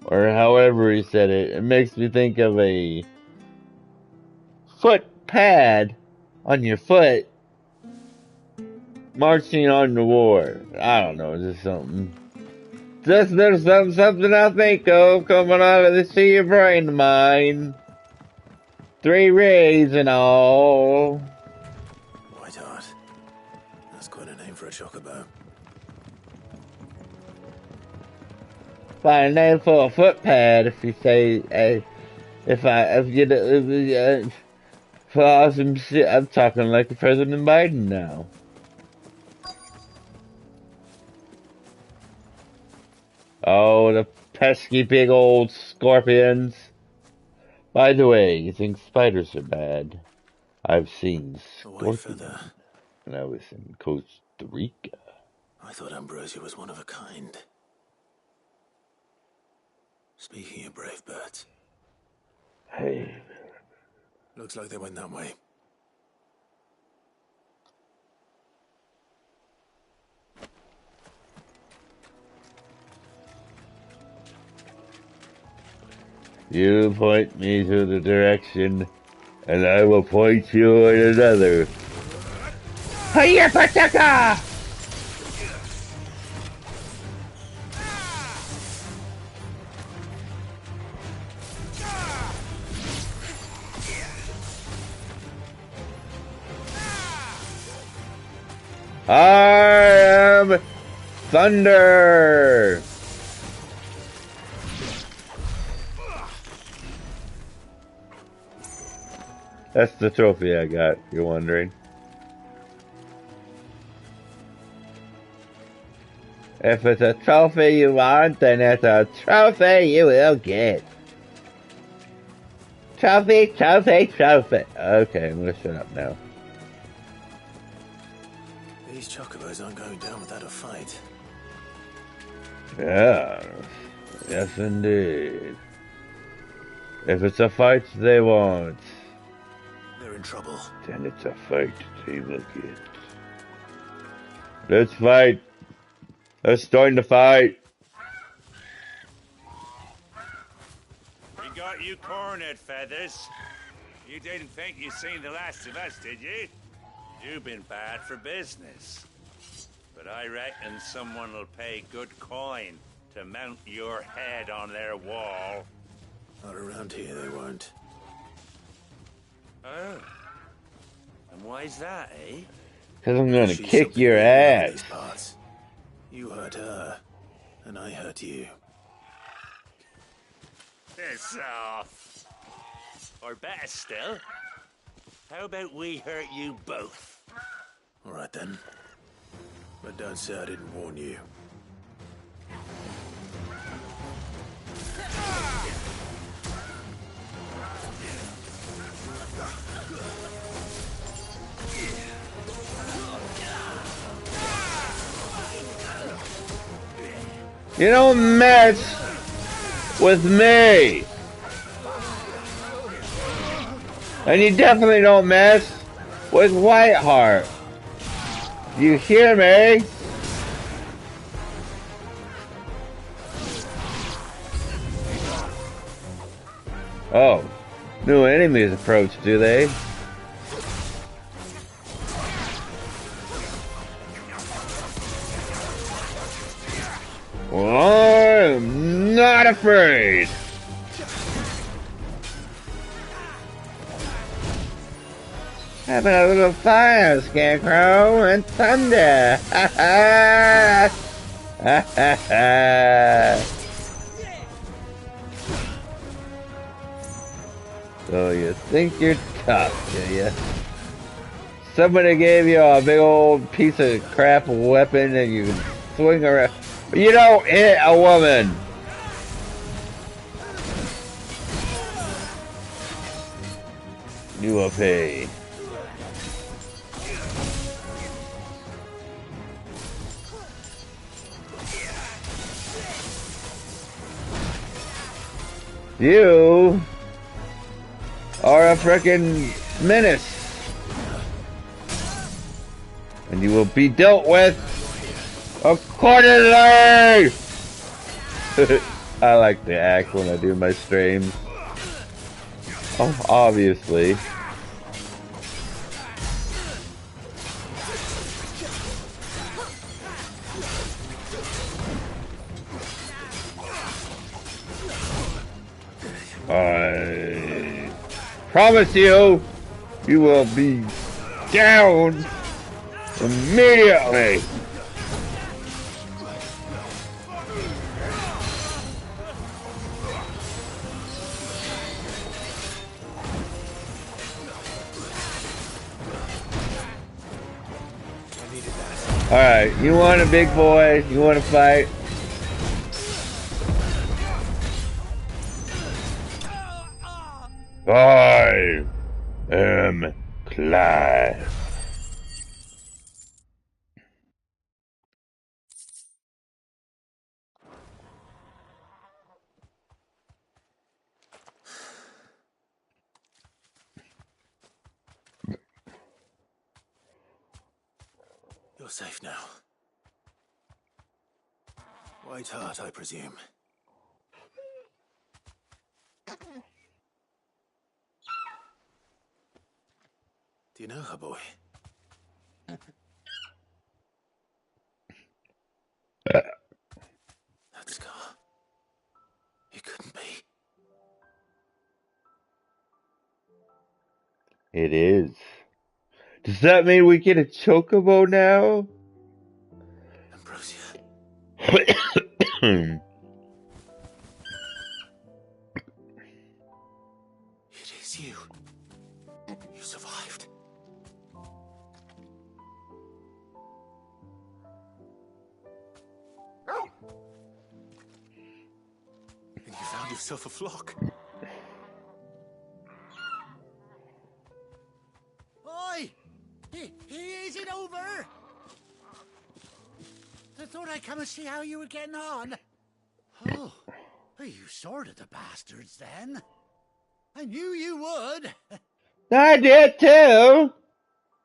or however he said it, it makes me think of a foot pad on your foot marching on the war. I don't know, just something. Just there's something I think of coming out of the sea of brain of mine. 3 rays and all. White Hart. That's quite a name for a chocobo. Find a name for a footpad if you say, for awesome shit. I'm talking like President Biden now. Oh, the pesky big old scorpions. By the way, you think spiders are bad? I've seen scorpions when I was in Costa Rica. I thought Ambrosia was one of a kind. Speaking of brave birds. Hey. Looks like they went that way. You point me to the direction, and I will point you in another. Hiya, Pataka! I am Thunder! That's the trophy I got, if you're wondering. If it's a trophy you want, then it's a trophy you will get. Trophy, trophy, trophy. Okay, I'm gonna shut up now. These chocobos aren't going down without a fight. Yeah, yes indeed. If it's a fight they want, They're in trouble. then it's a fight they will get. Let's fight. Let's join the fight. We got you cornered, Feathers. You didn't think you'd seen the last of us, did you? You've been bad for business. But I reckon someone will pay good coin to mount your head on their wall. Not around here, they won't. Oh. And why's that, eh? Because I'm gonna She's kick your ass. these parts. You hurt her, and I hurt you. Piss off. Or better still, how about we hurt you both? All right then. But don't say I didn't warn you. You don't mess with me. And you definitely don't mess with Whiteheart. You hear me? Oh, new enemies approach, do they? I'm not afraid. Having a little fire, Scarecrow, and thunder. Ha ha! Ha ha ha! So you think you're tough, do you? Somebody gave you a big old piece of crap weapon and you swing around. You don't hit a woman! You will pay. You are a frickin' menace. And you will be dealt with accordingly! I like to act when I do my streams. Oh, obviously. I promise you, you will be down immediately. Alright, you want a big boy? You want to fight? I am Clive. You're safe now. White Hart, I presume. Do you know her, boy? That scar. It couldn't be. It is. Does that mean we get a chocobo now? Ambrosia. It is you. You survived. And you found yourself a flock. Oi! Is it over? I thought I'd come and see how you were getting on. Oh, you sorted the bastards then. I knew you would. I did too.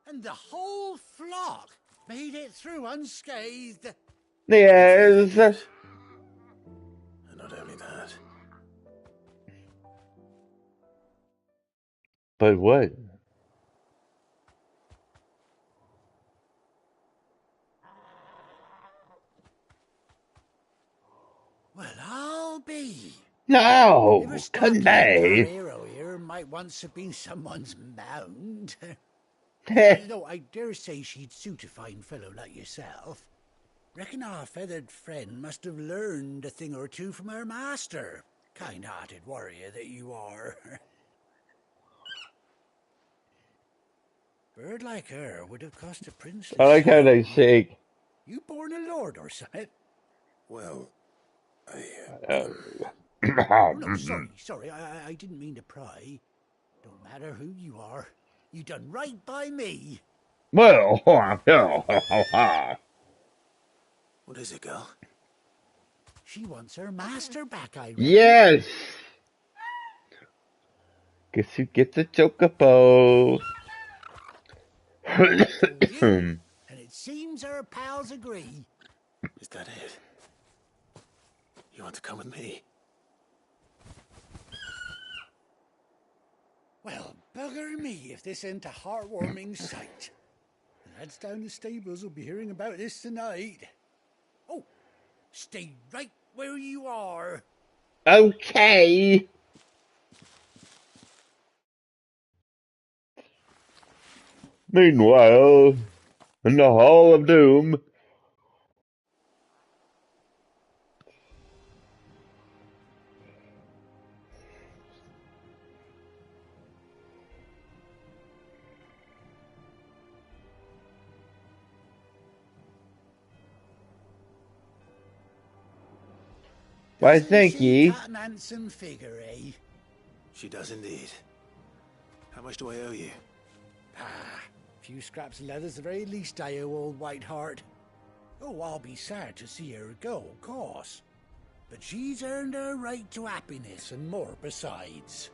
And the whole flock made it through unscathed. Yes. And not only that. But what? Well, I'll be. No, Ever stop couldn't thinking our they? hero here might once have been someone's mound. Though I dare say she'd suit a fine fellow like yourself. Reckon our feathered friend must have learned a thing or two from her master. Kind-hearted warrior that you are. Bird like her would have cost a princely I like how sum. they shake. You born a lord or something? Well, Oh, no, sorry, I didn't mean to pry. Don't matter who you are. You done right by me. Well, what is it, girl? She wants her master back, I reckon. yes. Guess who gets a chocobo? And it seems her pals agree. Is that it? You want to come with me? Well, bugger me if this ain't a heartwarming sight. The lads down the stables will be hearing about this tonight. Oh, stay right where you are. Okay. Meanwhile, in the Hall of Doom. Why, thank ye. Cut an handsome figure, eh? She does indeed. How much do I owe you? Ah, few scraps of leather's the very least I owe old Whiteheart. Oh, I'll be sad to see her go, of course. But she's earned her right to happiness and more besides.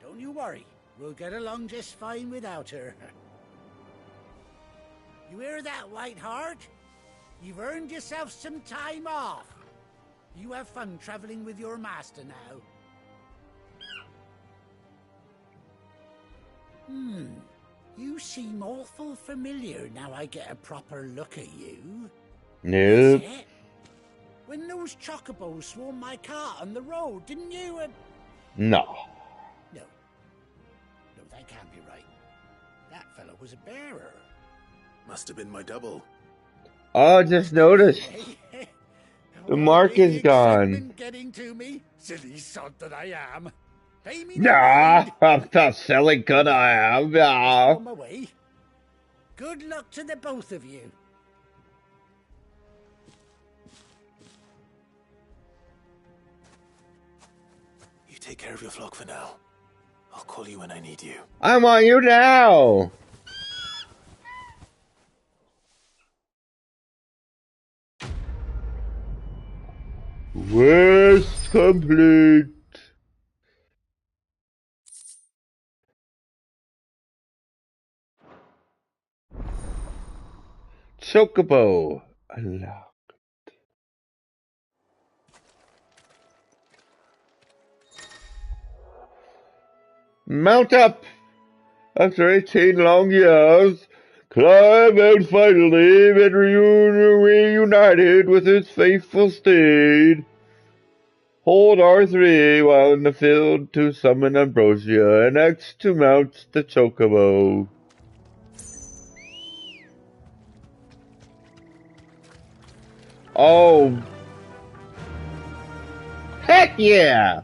Don't you worry, we'll get along just fine without her. You hear that, Whiteheart? You've earned yourself some time off. You have fun traveling with your master now. You seem awful familiar now I get a proper look at you. Nope. That's it. When those chocobos swarmed my cart on the road, didn't you? No. No, that can't be right. That fellow was a bearer. Must have been my double. Oh, just noticed. The mark is gone. Excitement getting to me, silly sod that I am. Pay me no Nah, mind. I'm not selling good I am. Nah. On my way. Good luck to the both of you. You take care of your flock for now. I'll call you when I need you. I want you now. Quest complete. Chocobo unlocked. Mount up. After 18 long years, Clive had finally been reunited with his faithful steed. Hold R3 while in the field to summon Ambrosia, and X to mount the Chocobo. Oh. Heck yeah!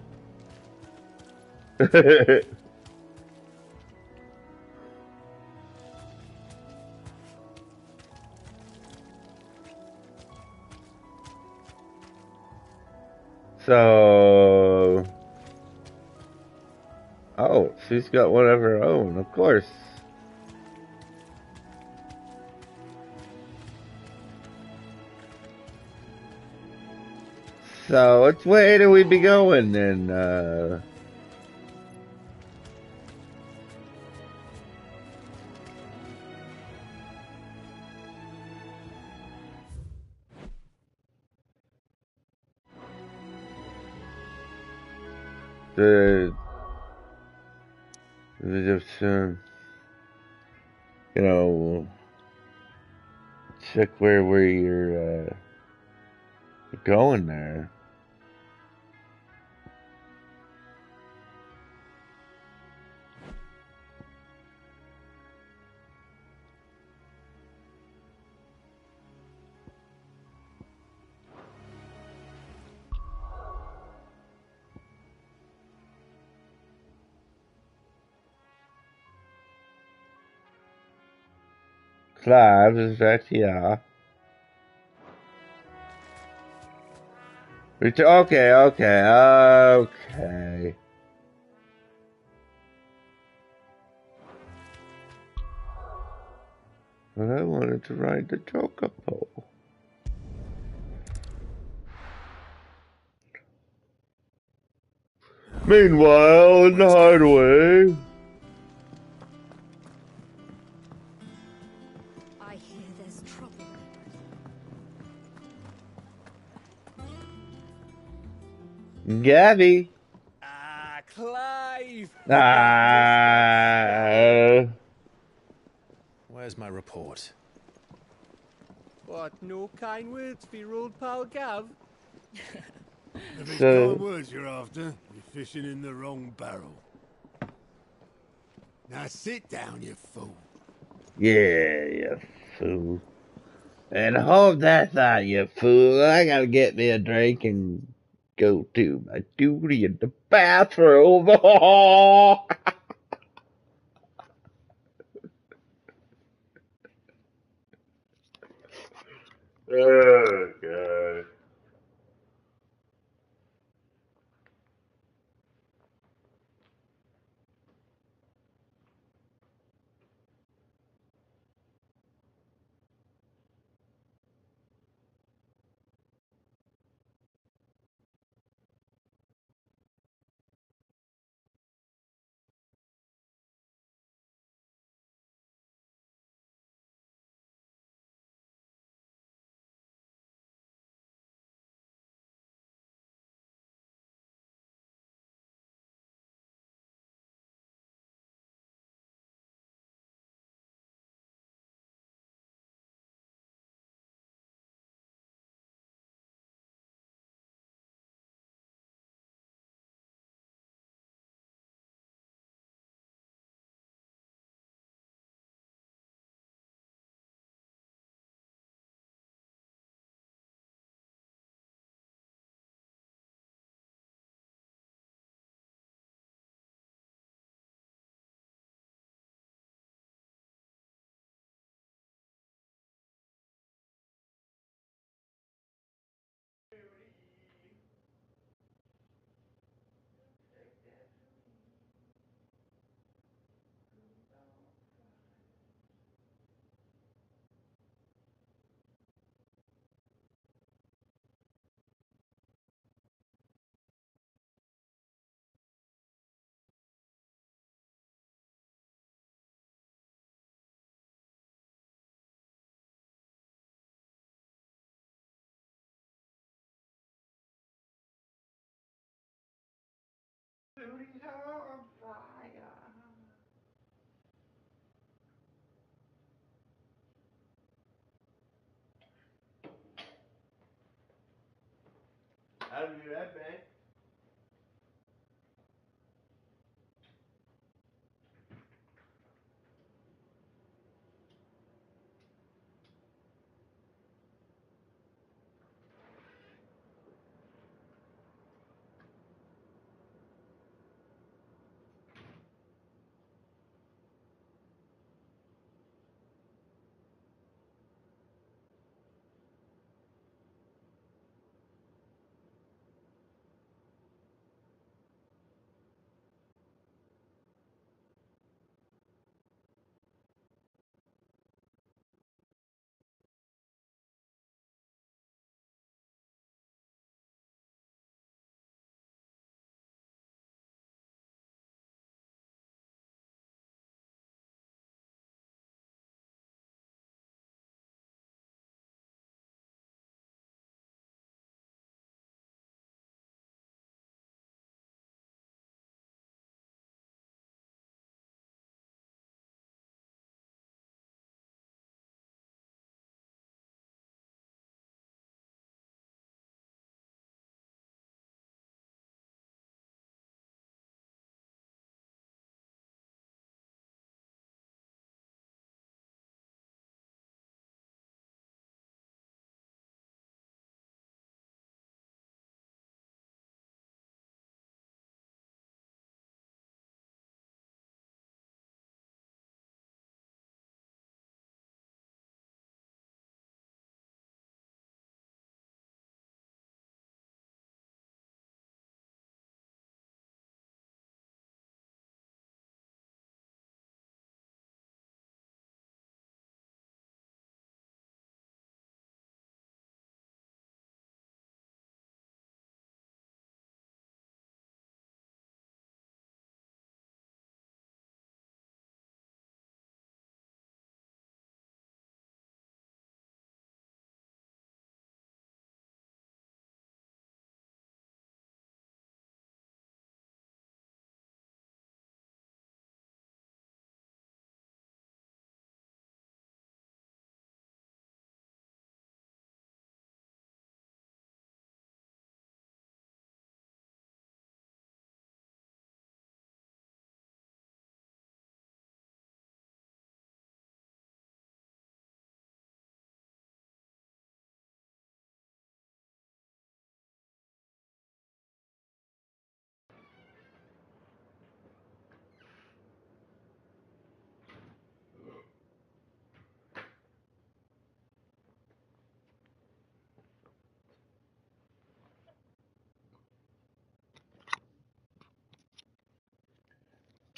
So... Oh, she's got one of her own, of course. So, which way do we be going then? Just, you know, check where we're going there. Clive is right here. Okay. But I wanted to ride the Chocobo. Meanwhile, in the hideaway... I hear there's trouble. Gabby. Ah, Clive! Where's my report? What, no kind words for your old pal Gav? If it's kind So, words you're after, you're fishing in the wrong barrel. Now sit down, you fool. yeah, you fool. And hold that thought, you fool. I gotta get me a drink and go to my duty in the bathroom. Oh, God. Duty's on fire. I'll be right back.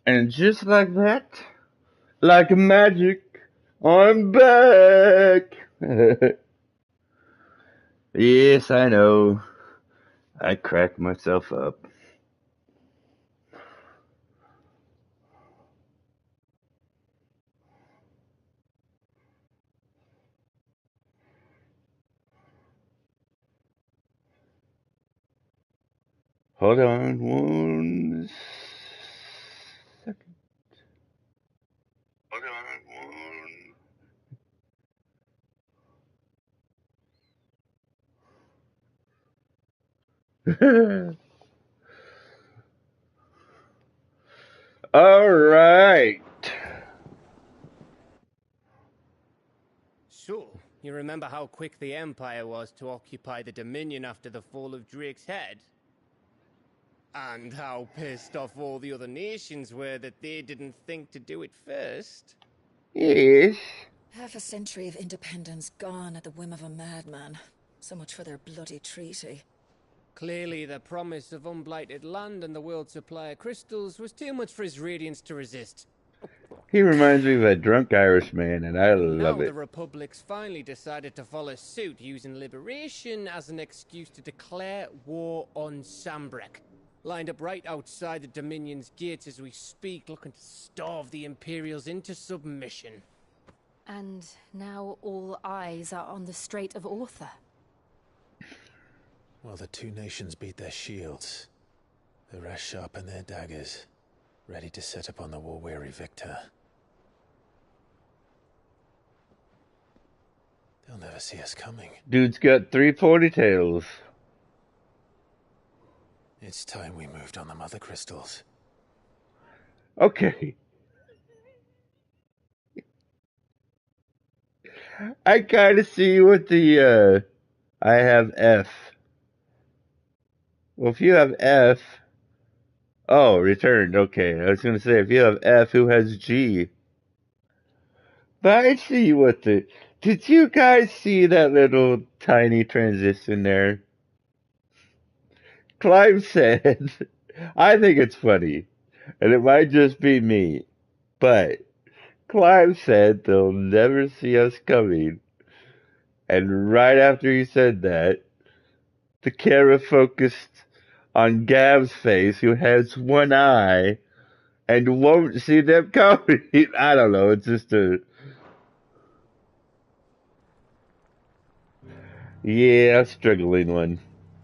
And just like that, like magic, I'm back! Yes, I know. I cracked myself up. Hold on one second. Hold on one. All right. So, you remember how quick the Empire was to occupy the Dominion after the fall of Drake's head? And how pissed off all the other nations were that they didn't think to do it first? Yes. Half a century of independence gone at the whim of a madman. So much for their bloody treaty. Clearly, the promise of unblighted land and the world's supply of crystals was too much for his radiance to resist. He reminds me of a drunk Irishman, and I love Now the it. Republic's finally decided to follow suit, using liberation as an excuse to declare war on Sambrek. Lined up right outside the Dominion's gates as we speak, looking to starve the Imperials into submission. And now all eyes are on the Strait of Author. While the two nations beat their shields, the rest sharpen their daggers, ready to set upon the war-weary victor. They'll never see us coming. Dude's got 3 ponytails. It's time we moved on the mother crystals. Okay. I kind of see what the, I have F. Well, if you have F... Oh, returned. Okay. I was going to say, if you have F, who has G? But I see what the... Did you guys see that little tiny transition there? Clive said, I think it's funny, and it might just be me, but Clive said they'll never see us coming. And right after he said that, the camera focused on Gav's face, who has one eye and won't see them coming. I don't know, it's just a... Yeah, struggling one.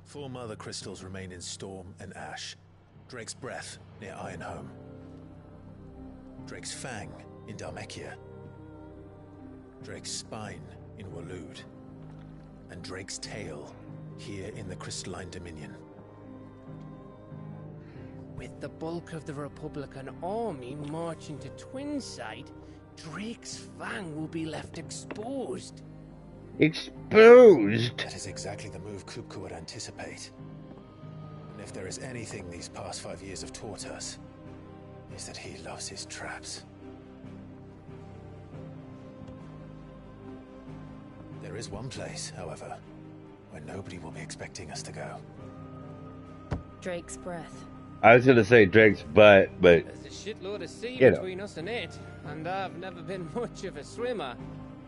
4 mother crystals remain in Storm and Ash. Drake's Breath near Ironhome. Drake's Fang in Dharmekia. Drake's Spine in Waloed. And Drake's Tail here in the Crystalline Dominion. With the bulk of the Republican army marching to Twinside, Drake's Fang will be left exposed. Exposed? That is exactly the move Kupka would anticipate. And if there is anything these past 5 years have taught us, is that he loves his traps. There is one place, however, where nobody will be expecting us to go. Drake's Breath. I was going to say Drake's butt, but... There's a shitload of sea you know. between us and it, and I've never been much of a swimmer.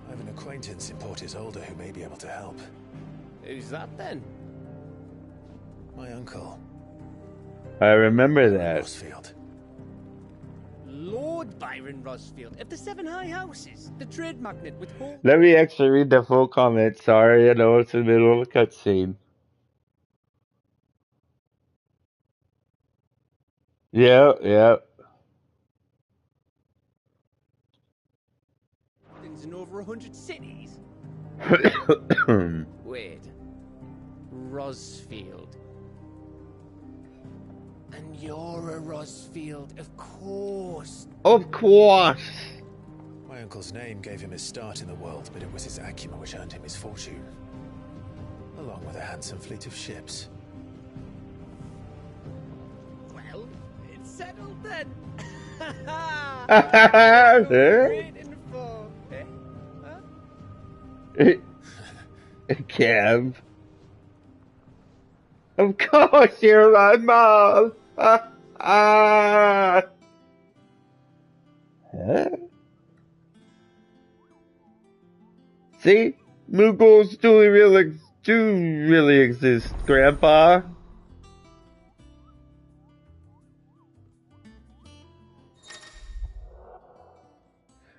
I have an acquaintance in Port Isolde who may be able to help. Who's that then? My uncle. I remember that. Rosfield. Lord Byron Rosfield of the 7 High Houses, the trade magnate with whole... Let me actually read the full comment. Sorry, I know it's in the middle of a cutscene. Yeah. In over 100 cities? Wait. Rosfield. And you're a Rosfield, of course. Of course. My uncle's name gave him his start in the world, but it was his acumen which earned him his fortune. Along with a handsome fleet of ships. Well, it's settled then. Kev. Of course you're my mom. Huh? See? Muggles do really exist, Grandpa.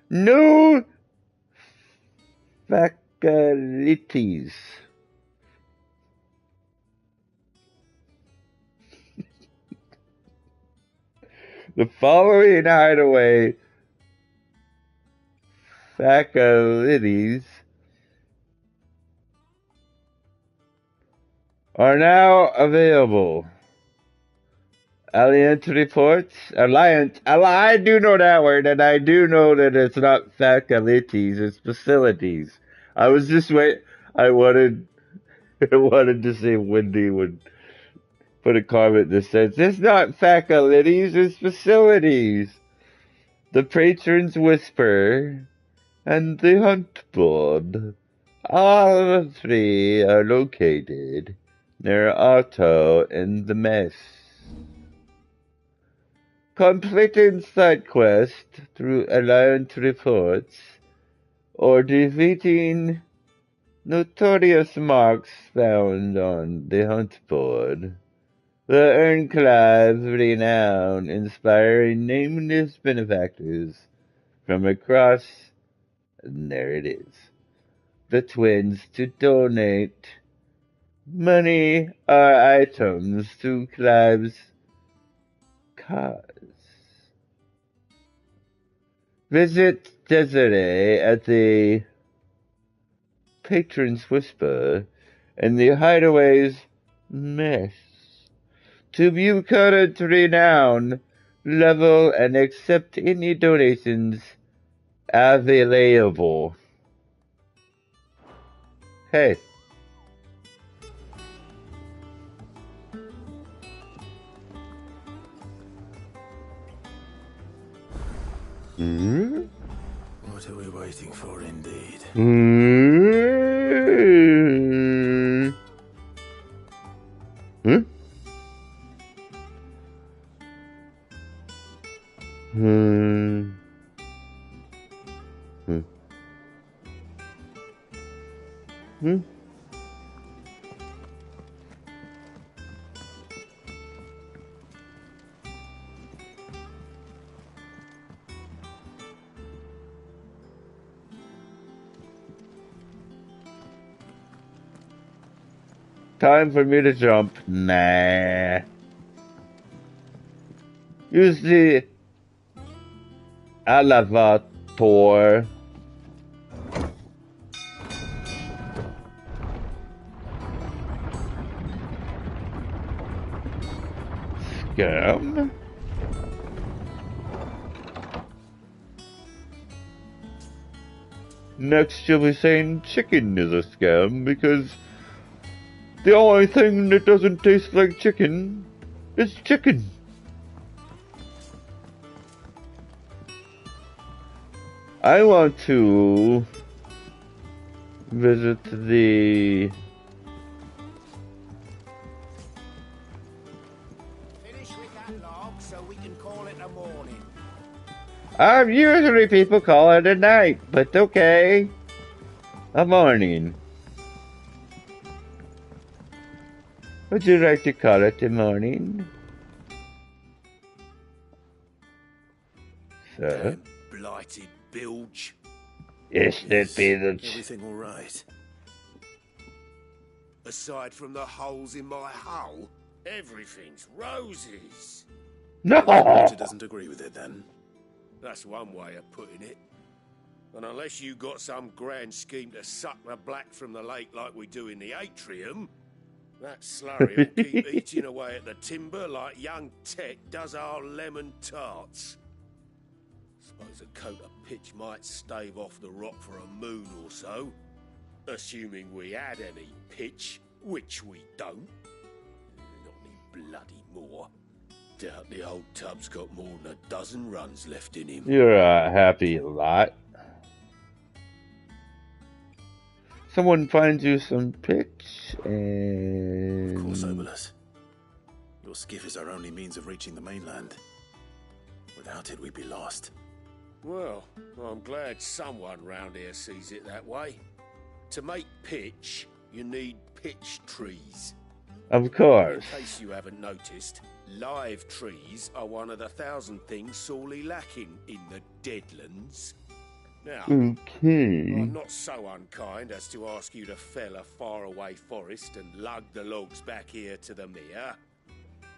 No faculties. The following hideaway faculties are now available. Alliance reports. Alliance. I do know that word, and I do know that it's not faculties, it's facilities. I was just wait. I wanted to see if Wendy would put a comment that says it's not faculties, it's facilities. The Patron's Whisper and the Hunt Board. All three are located near Otto in the Mess. Completing side quest through Alliance reports or defeating notorious marks found on the Hunt Board will earn Clive's renown, inspiring nameless benefactors from across, and there it is, the twins to donate money or items to Clive's cause. Visit Desiree at the Patron's Whisper and the Hideaway's Mess to view current renown level and accept any donations available. Hey. Hmm? What are we waiting for, indeed? Hmm? Hmm? Hmm? Hmm? Hmm? Time for me to jump. Nah. Use the elevator. Scam? Next you'll be saying chicken is a scam because the only thing that doesn't taste like chicken is chicken. I want to visit the... Finish with that log so we can call it a morning. Usually people call it a night, but okay. A morning. Would you like to call it a morning? Sir? Blighted bilge. Yes, that bilge. Everything all right? Aside from the holes in my hull, everything's roses. No! Walter doesn't agree with it, then? That's one way of putting it. And unless you got some grand scheme to suck the black from the lake like we do in the atrium, that slurry will keep eating away at the timber like young Tet does our lemon tarts. Suppose a coat of pitch might stave off the rock for a moon or so, assuming we had any pitch, which we don't. Not any bloody more. Doubt the old tub's got more than a dozen runs left in him. You're a happy lot. Someone finds you some pitch and... Of course, Obolus. Your skiff is our only means of reaching the mainland. Without it, we'd be lost. Well, I'm glad someone round here sees it that way. To make pitch, you need pitch trees. Of course. In case you haven't noticed, live trees are one of the 1,000 things sorely lacking in the Deadlands. Now, Okay. I'm not so unkind as to ask you to fell a faraway forest and lug the logs back here to the mere,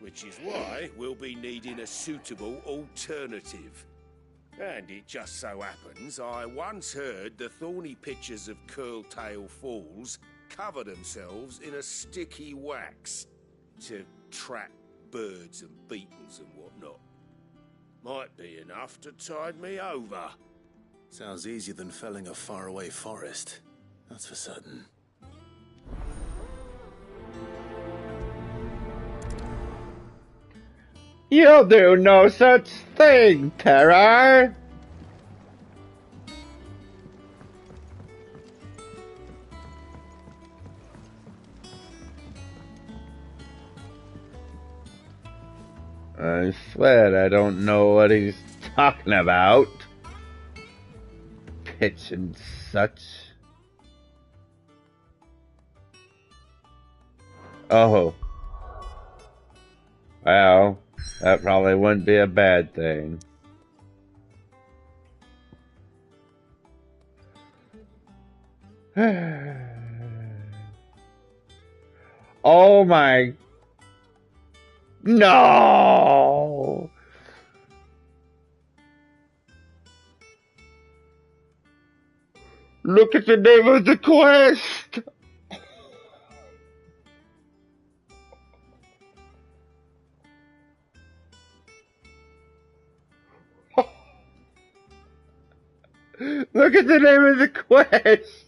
which is why we'll be needing a suitable alternative. And it just so happens I once heard the thorny pitchers of Curltail Falls cover themselves in a sticky wax to trap birds and beetles and whatnot. Might be enough to tide me over. Sounds easier than felling a faraway forest. That's for certain. You do no such thing, Terror! I swear I don't know what he's talking about. Pitch and such. Oh. Well, that probably wouldn't be a bad thing. Oh my... No! Look at the name of the quest! Look at the name of the quest!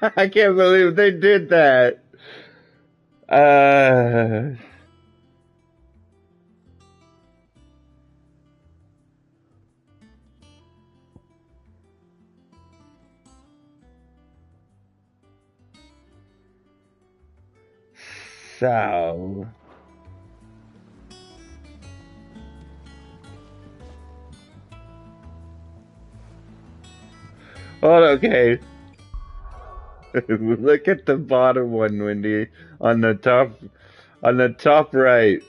I can't believe they did that. So... Oh, okay. Look at the bottom one, Wendy. On the top right.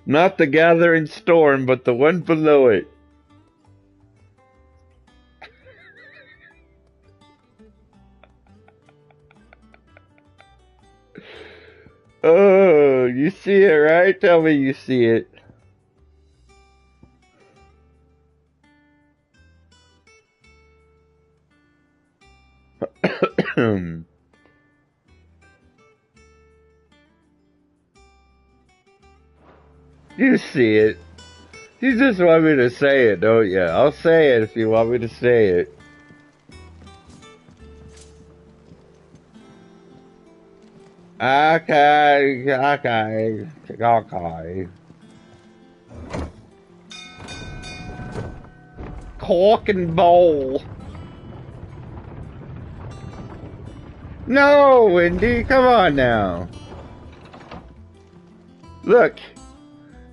Not the Gathering Storm, but the one below it. Oh, you see it, right? Tell me you see it. You see it. You just want me to say it, don't you? I'll say it if you want me to say it. Okay. Cork and bowl. No, Wendy, come on now. Look,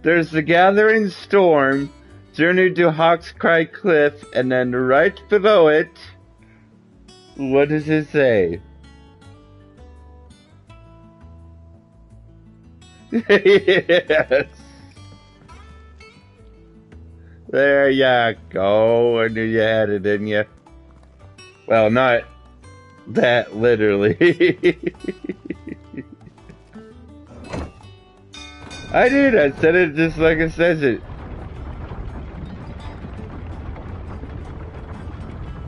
there's the Gathering Storm, Journey to Hawkscry Cliff, and then right below it, what does it say? Yes. There you go. I knew you had it in you. Well, not that literally. I did. I said it just like it says it.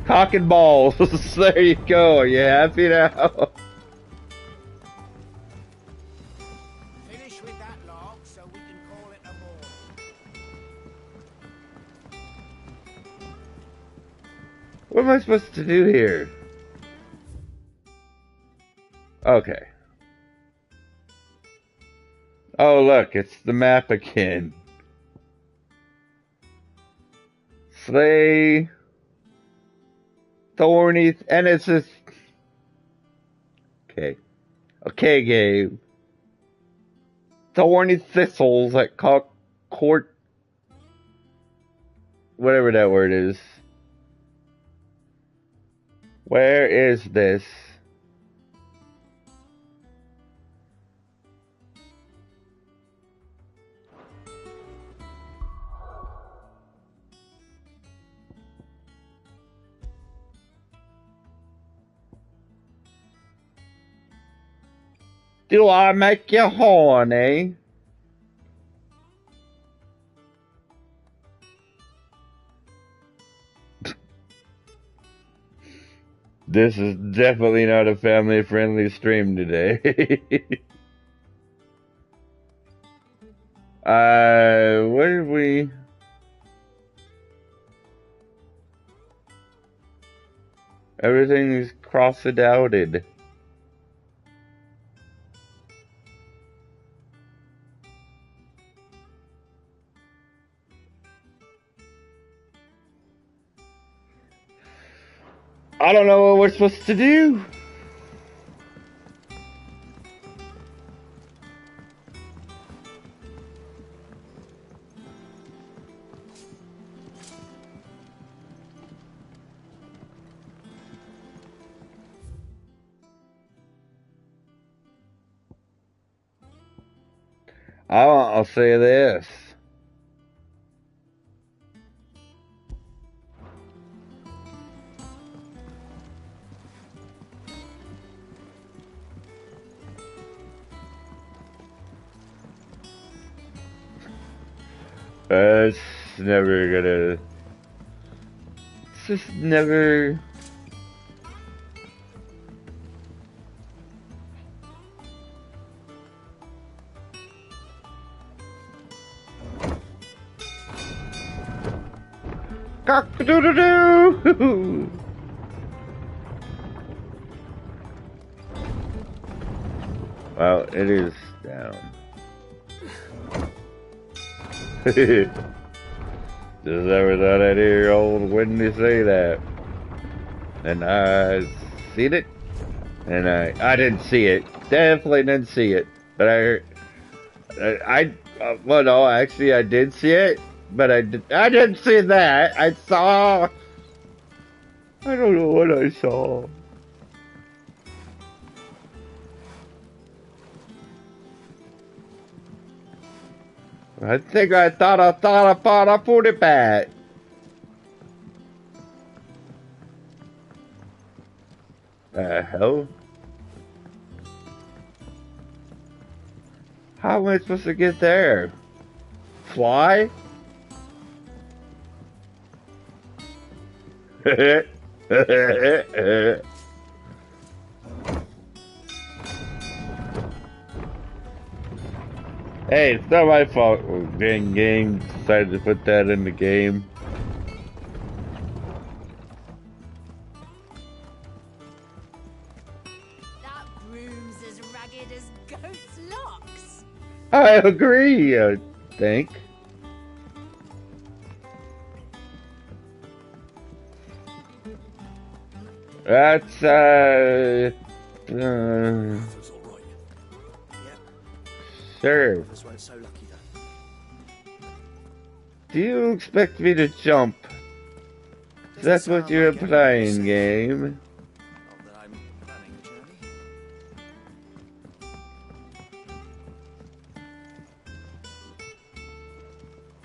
Cock and balls. There you go. Are you happy now? Finish with that log so we can call it a morning. What am I supposed to do here? Okay. Oh, look, it's the map again. Slay, Thorny, and it's just... Okay. Okay, Gabe. Thorny thistles that court... Whatever that word is. Where is this? Do I make you horny? This is definitely not a family-friendly stream today. What did we... Everything is cross-adouted. I don't know what we're supposed to do. I'll say this. It's never gonna... It's just never... Cock-a-doodle-doo! Well, it is down. Just never thought I'd hear old Wendy say that. And I seen it. And I didn't see it. Definitely didn't see it. But well, no, actually I did see it. But I didn't see that. I saw... I don't know what I saw. I think I thought I put it back. Hell? How am I supposed to get there? Fly? Hey, it's not my fault. Dang game decided to put that in the game. That broom's as ragged as goat's locks. I agree, I think. That's, sure. Do you expect me to jump? That's what you're playing, game.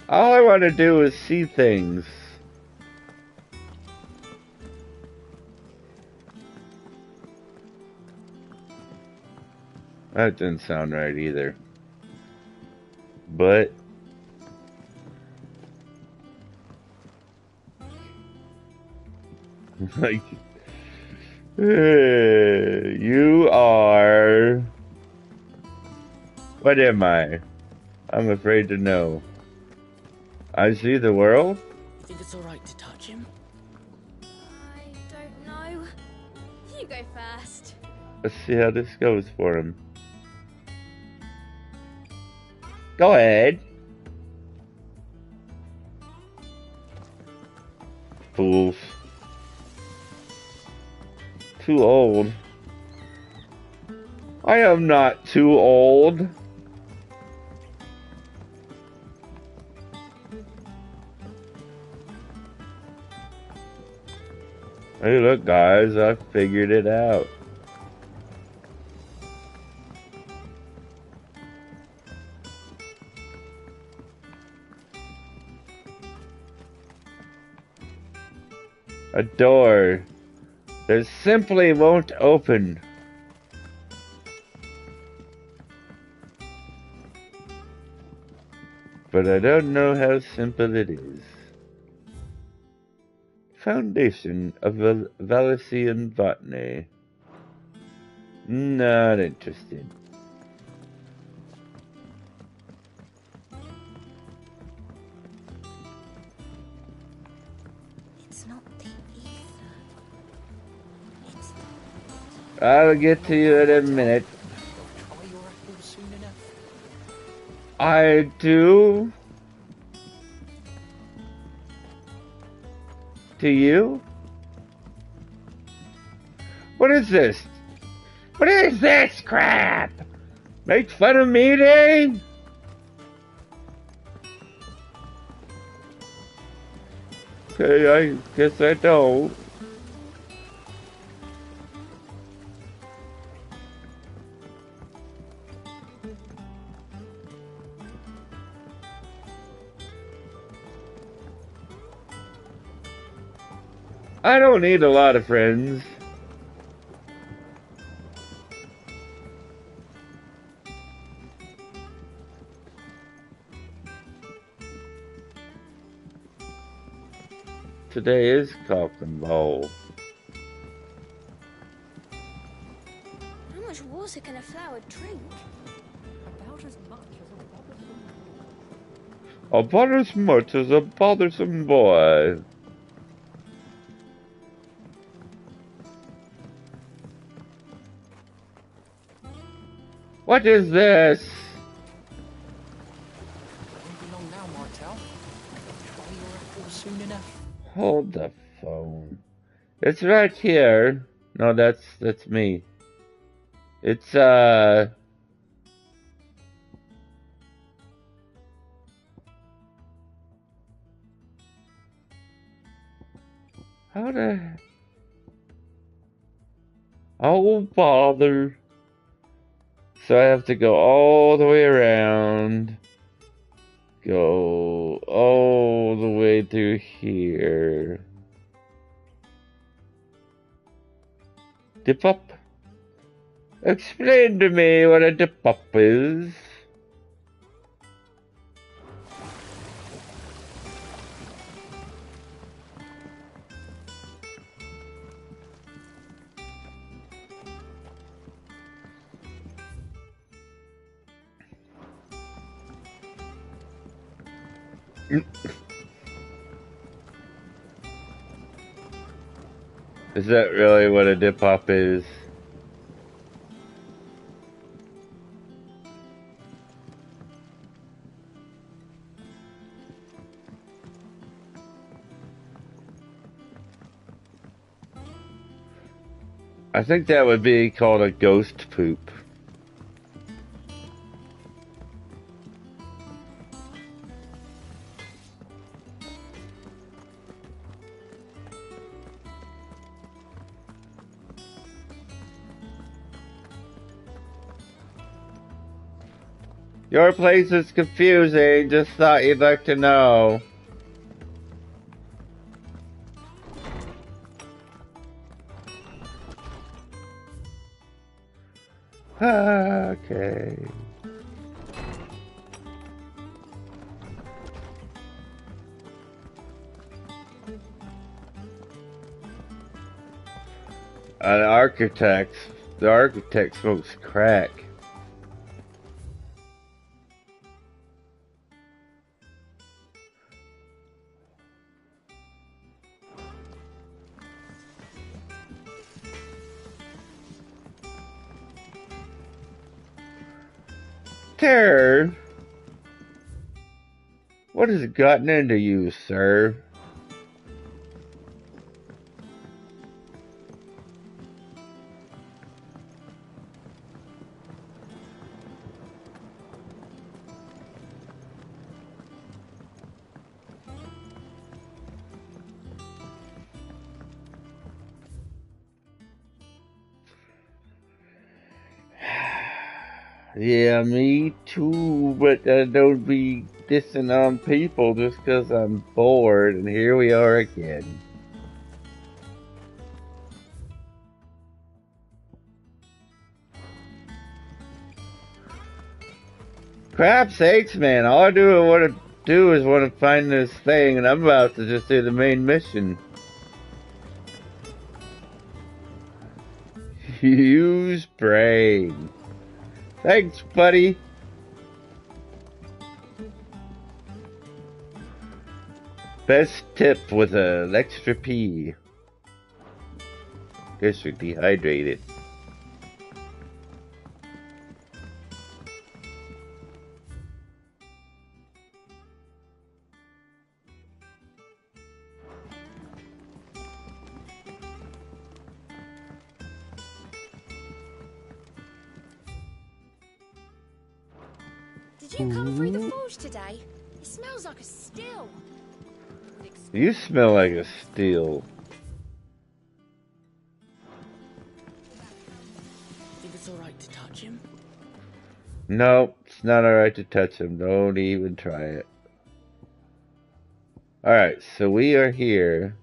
All I want to do is see things. That didn't sound right either. But... like... you are... What am I? I'm afraid to know. I see the world? Think it's alright to touch him? I don't know. You go first. Let's see how this goes for him. Go ahead. Fools. Too old. I am not too old. Hey, look, guys, I figured it out. A door that simply won't open. But I don't know how simple it is. Foundation of Valesian botany. Not interested. It's not the ether. It's I'll get to you in a minute. I do. To you? What is this? What is this crap? Make fun of me, eh? Okay, I guess I don't. I don't need a lot of friends. Today is Coffin Bowl. how much water can a flower drink? About as much as a bothersome boy. What is this? Hold the phone. It's right here. No, that's me. It's how the oh bother. So I have to go all the way around. Go all the way through here. Dip up. Explain to me what a dip up is. Is that really what a dip up is? I think that would be called a ghost poop. Your place is confusing, just thought you'd like to know. Okay. The architect smokes crack. Terror? What has gotten into you, sir? Yeah, me too, but don't be dissing on people just 'cause I'm bored, and here we are again. Crap sakes, man, all I want to do is want to find this thing, and I'm about to just do the main mission. Use brain. Thanks, buddy. Best tip with an extra P. Guess you're dehydrated. Did you come through the forge today? It smells like a still. You smell like a steel. Think it's alright to touch him? No, it's not alright to touch him. Don't even try it. Alright, so we are here.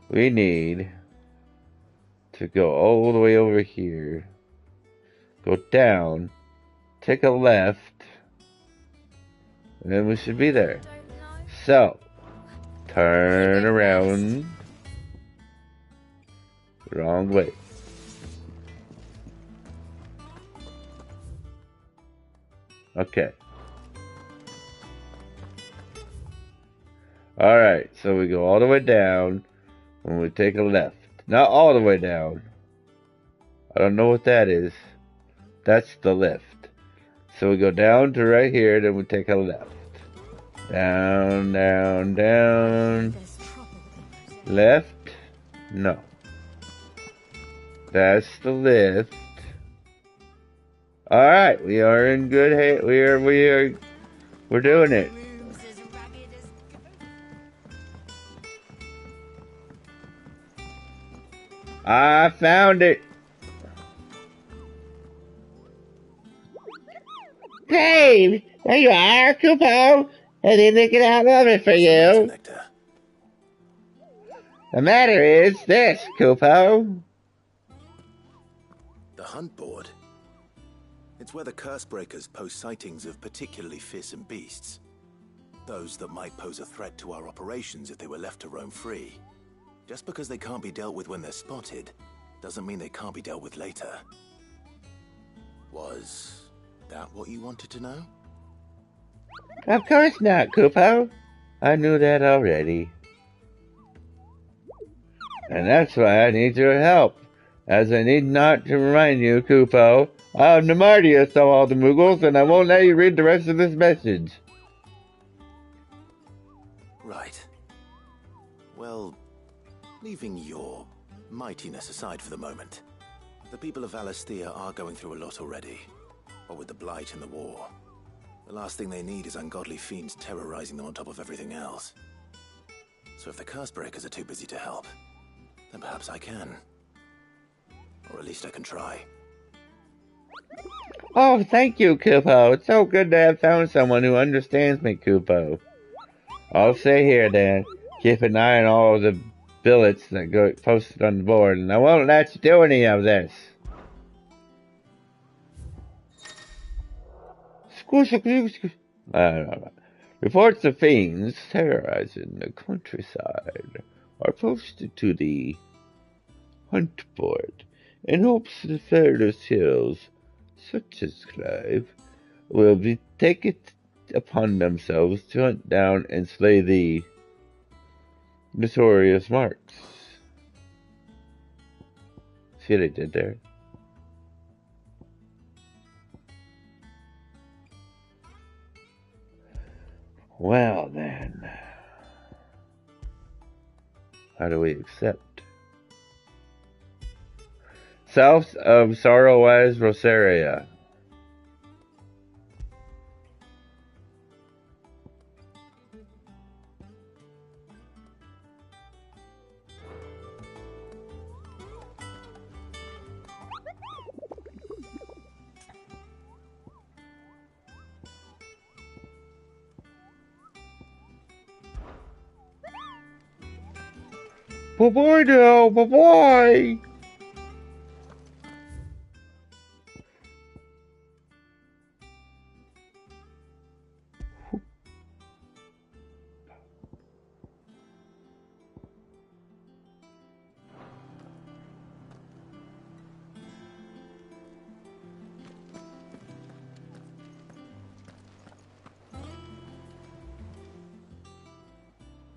We need to go all the way over here. Go down. Take a left. And then we should be there. So, turn around. Wrong way. Okay. Alright, so we go all the way down and we take a left. Not all the way down. I don't know what that is. That's the lift. So we go down to right here, then we take a left. Down, down, down. Left? No. That's the lift. Alright, we are in good hands. We're doing it. I found it. Dave, there you are, Kupo. I didn't get out of it for you. The matter is this, Kupo. The hunt board? It's where the Cursebreakers post sightings of particularly fearsome beasts. Those that might pose a threat to our operations if they were left to roam free. Just because they can't be dealt with when they're spotted, doesn't mean they can't be dealt with later. Was that what you wanted to know? Of course not, Kupo. I knew that already. And that's why I need your help. As I need not to remind you, Kupo, I'm the mightiest of all the Moogles, and I won't let you read the rest of this message. Right. Well, leaving your mightiness aside for the moment, the people of Valisthea are going through a lot already. What with the Blight and the war. The last thing they need is ungodly fiends terrorizing them on top of everything else. So if the Cursebreakers are too busy to help, then perhaps I can. Or at least I can try. Oh, thank you, Kupo. It's so good to have found someone who understands me, Kupo. I'll stay here, then. Keep an eye on all of the billets that go posted on the board, and I won't let you do any of this. Reports of fiends terrorizing the countryside are posted to the hunt board in hopes that further tales, such as Clive, will take it upon themselves to hunt down and slay the notorious marks. See what I did there? Well then, how do we accept? South of Sorrowwise Rosaria. Bye-bye now. Bye-bye.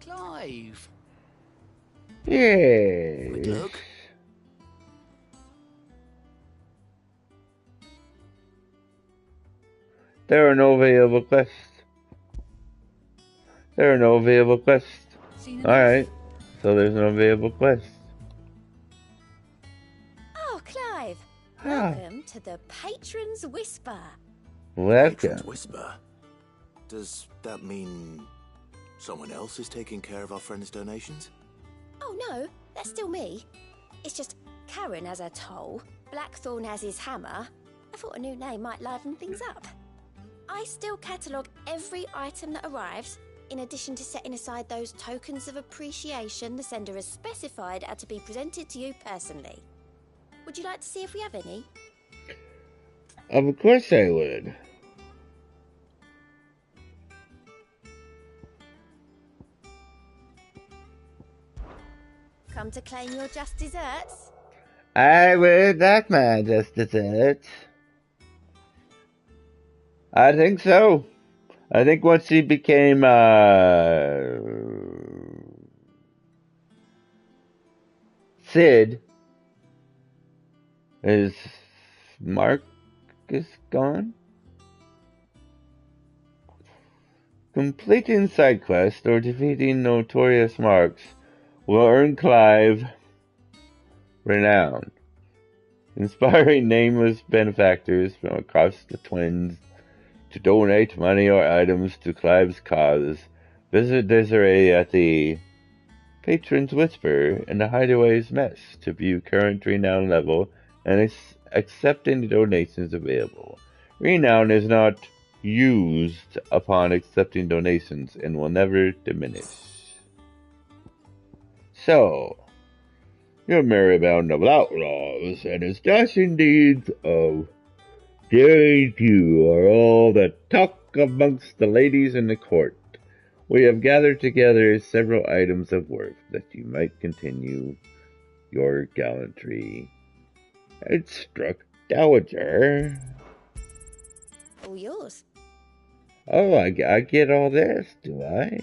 Clive. Yes. Quick look. There are no available quests. There are no available quests. Alright. So there's no available quests. Oh, Clive. Ah. Welcome to the Patron's Whisper. Welcome. Whisper. Does that mean someone else is taking care of our friends' donations? Oh no, that's still me. It's just Karen has her toll, Blackthorn has his hammer. I thought a new name might liven things up. I still catalogue every item that arrives, in addition to setting aside those tokens of appreciation the sender has specified are to be presented to you personally. Would you like to see if we have any? Of course I would. Come to claim your just desserts? I would like my just dessert. I think so. I think once he became, Sid, his mark is gone. Completing side quests or defeating notorious marks will earn Clive renown, inspiring nameless benefactors from across the Twins to donate money or items to Clive's cause. Visit Desiree at the Patron's Whisper in the Hideaway's Mess to view current renown level and accepting donations available. Renown is not used upon accepting donations and will never diminish. So, your merry band of outlaws and its dashing deeds of daring do are all the talk amongst the ladies in the court. We have gathered together several items of worth that you might continue your gallantry. It struck Dowager. All yours. Oh, I get all this, do I?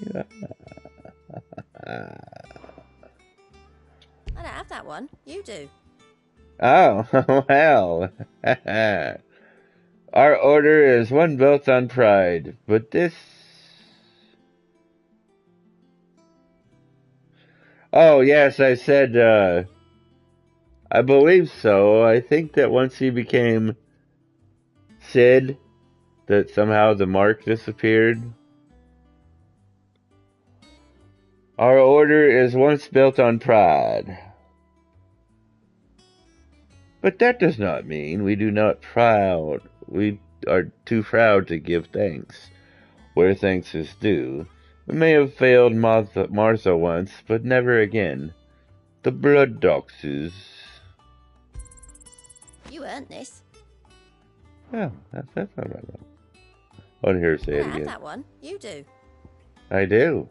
I don't have that one. You do. Oh, well. Our order is one built on pride, but this... Oh, yes, I said, I believe so. I think that once he became Sid, that somehow the mark disappeared. Our order is once built on pride. But that does not mean we are too proud to give thanks, where thanks is due. We may have failed Martha once, but never again. The blood doxes. You earned this. Oh, that's not right. I want to hear her say I it don't have again. that one. You do. I do.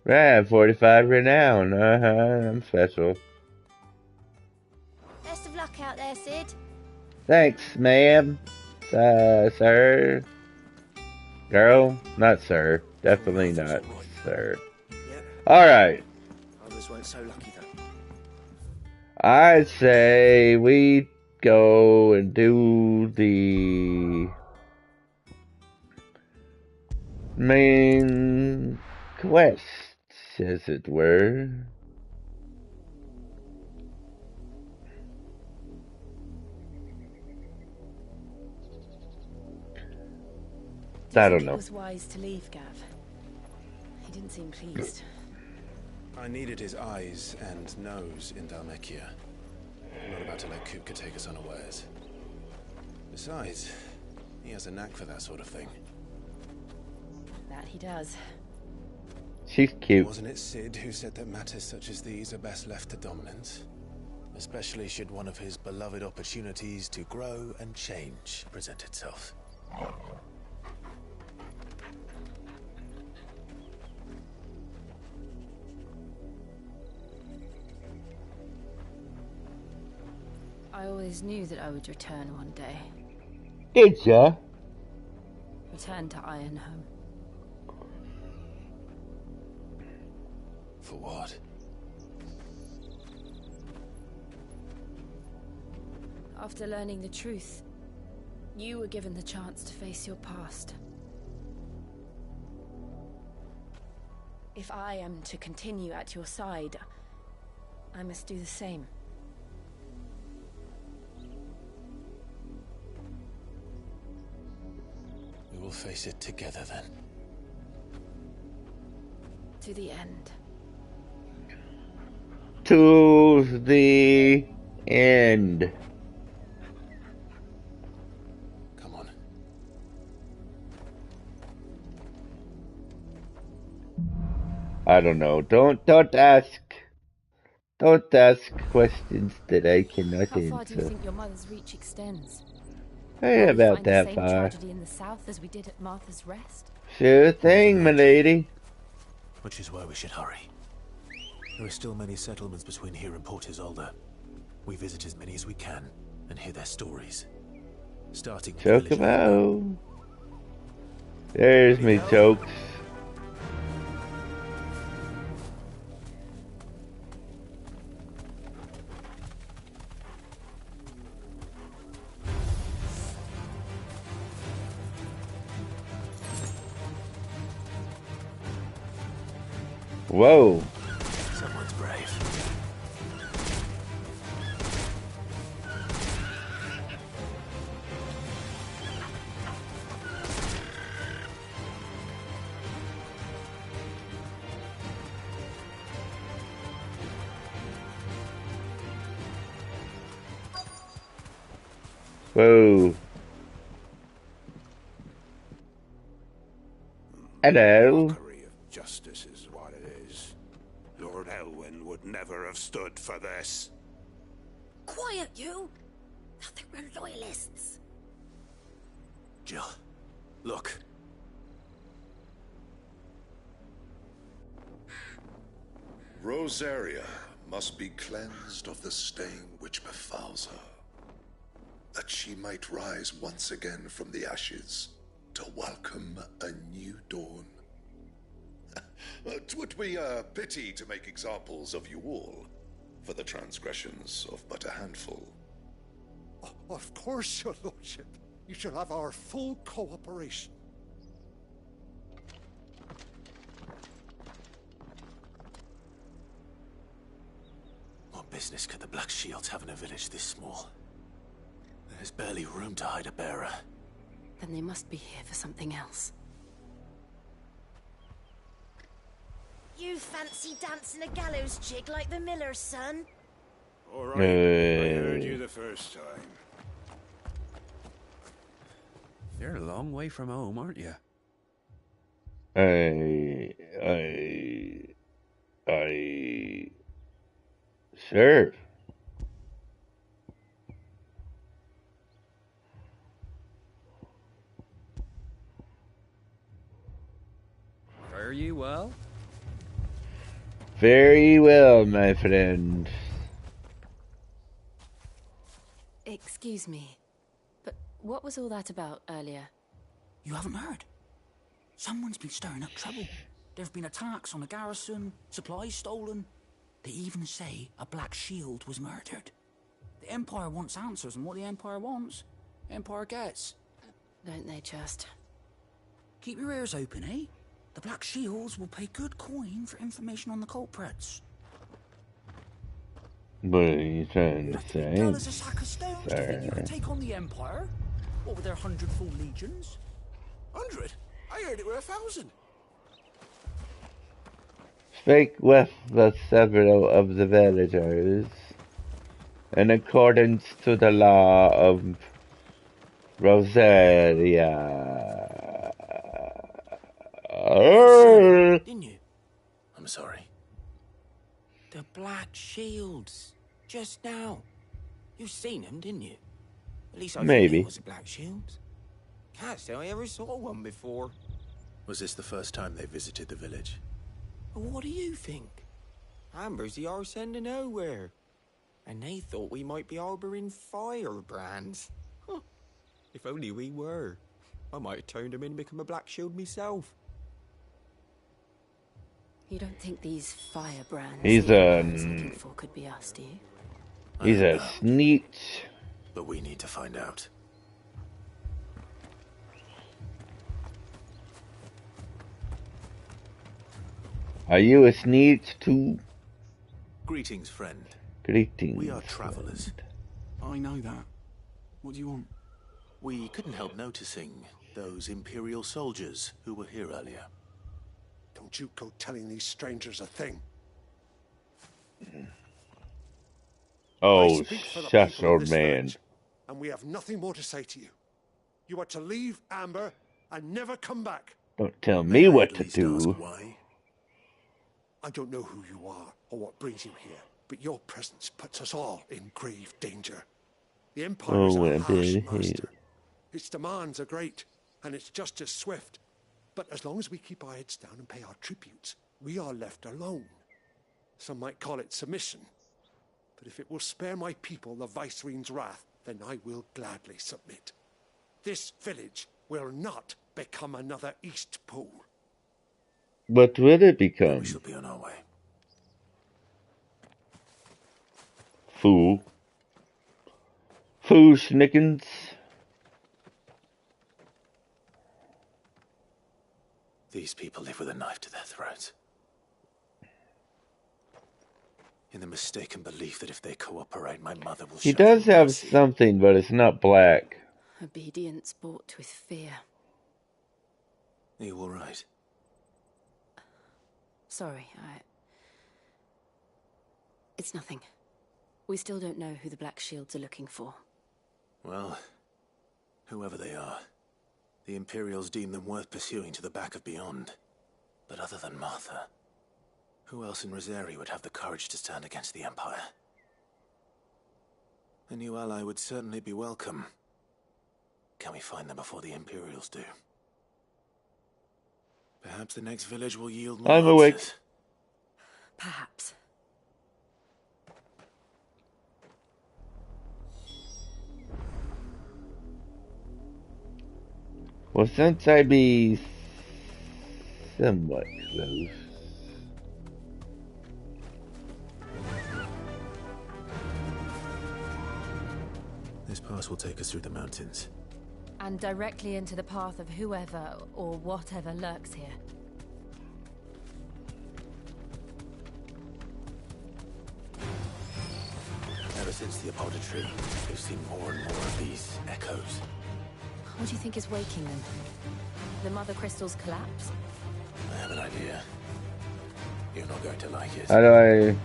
Right, 45 renown. I'm special. Best of luck out there, Sid. Thanks, ma'am. Sir. Girl? Not sir. Definitely not sir. Alright. Others weren't so lucky though. I'd say we go and do the main quest, as it were. I don't know. It was wise to leave, Gav. He didn't seem pleased. I needed his eyes and nose in Dhalmekia. I'm not about to let Kupka take us unawares. Besides, he has a knack for that sort of thing. That he does. She's cute. Wasn't it Sid who said that matters such as these are best left to dominance? Especially should one of his beloved opportunities to grow and change present itself. I always knew that I would return one day. Did ya? Return to Ironhome. For what? After learning the truth, you were given the chance to face your past. If I am to continue at your side, I must do the same. We will face it together then. To the end. To the end. Come on. I don't know. Don't ask. Don't ask questions that I cannot How far do you answer. think your mother's reach extends? Hey, Will we about find the that same far. tragedy in the south as we did at Martha's Rest? Sure thing, my lady. Which is why we should hurry. There are still many settlements between here and Port Isolde. We visit as many as we can and hear their stories. Starting with the village of Chocobo. There's me jokes. Whoa. Someone's brave. Whoa. Hello. Mockery of justice is what it is. Lord Elwyn would never have stood for this. Quiet, you! I think we're loyalists. Jill, look. Rosaria must be cleansed of the stain which befouls her, that she might rise once again from the ashes to welcome a new dawn. 'Twould be a pity to make examples of you all for the transgressions of but a handful. Of course, your lordship. You shall have our full cooperation. What business could the Black Shields have in a village this small? There's barely room to hide a bearer. Then they must be here for something else. You fancy dancing a gallows jig like the miller's son? All right, I heard you the first time. You're a long way from home, aren't you? Sure. Fare ye well? Very well, my friend. Excuse me, but what was all that about earlier? You haven't heard? Someone's been stirring up trouble. There have been attacks on the garrison, supplies stolen. They even say a Black Shield was murdered. The Empire wants answers, and what the Empire wants, Empire gets. Don't they just? Keep your ears open, eh? The Black Shields will pay good coin for information on the culprits. What are you trying to say, Dull as a sack of stones to think you sir? could take on the Empire? What with their 100-full legions? 100? I heard it were 1,000. Speak with the several of the villagers in accordance to the law of Rosaria. The Black Shields. Just now. You seen them, didn't you? At least I Maybe. think it was a Black Shield. Can't say I ever saw one before. Was this the first time they visited the village? But what do you think? Amber's the arse end of nowhere. And they thought we might be harboring firebrands. Huh. If only we were. I might have turned them in and become a Black Shield myself. You don't think these firebrands He's looking for could be us, do you? He's a sneak. But we need to find out. Are you a sneak too? Greetings, friend. Greetings. We are travelers. I know that. What do you want? We couldn't help noticing those Imperial soldiers who were here earlier. Don't you go telling these strangers a thing. Oh, I speak for the shush, people of old this man. village, and we have nothing more to say to you. You are to leave Amber and never come back. Don't tell me what to do. Why? I don't know who you are or what brings you here, but your presence puts us all in grave danger. The Empire is a harsh master. Its demands are great, and its justice swift. But as long as we keep our heads down and pay our tributes, we are left alone. Some might call it submission. But if it will spare my people the Viceroy's wrath, then I will gladly submit. This village will not become another Eastpool. What will it become? We shall be on our way. Fool. Fool Snickens. These people live with a knife to their throats. In the mistaken belief that if they cooperate, my mother will He show does them have mercy. something, but it's not black. Obedience bought with fear. Are you all right? Sorry, It's nothing. We still don't know who the Black Shields are looking for. Well, whoever they are, the Imperials deem them worth pursuing to the back of beyond. But other than Martha, who else in Rosari would have the courage to stand against the Empire? A new ally would certainly be welcome. Can we find them before the Imperials do? Perhaps the next village will yield more I'm awake. answers. Perhaps. Well, since I be somewhat close. This pass will take us through the mountains. And directly into the path of whoever or whatever lurks here. Ever since the apothecary, we've seen more and more of these echoes. What do you think is waking them? The Mother Crystal's collapse? I have an idea. You're not going to like it. How do I...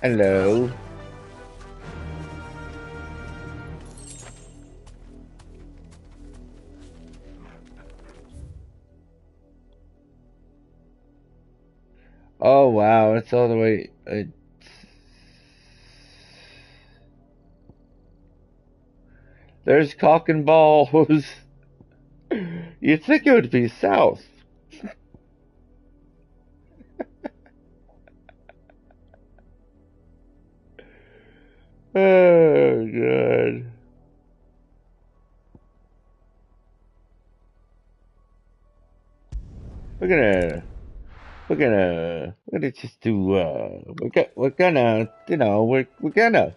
Hello. Oh wow, it's all the way. There's cock and balls. You'd think it would be south. Oh god. We're gonna just do we're gonna, you know, we're gonna.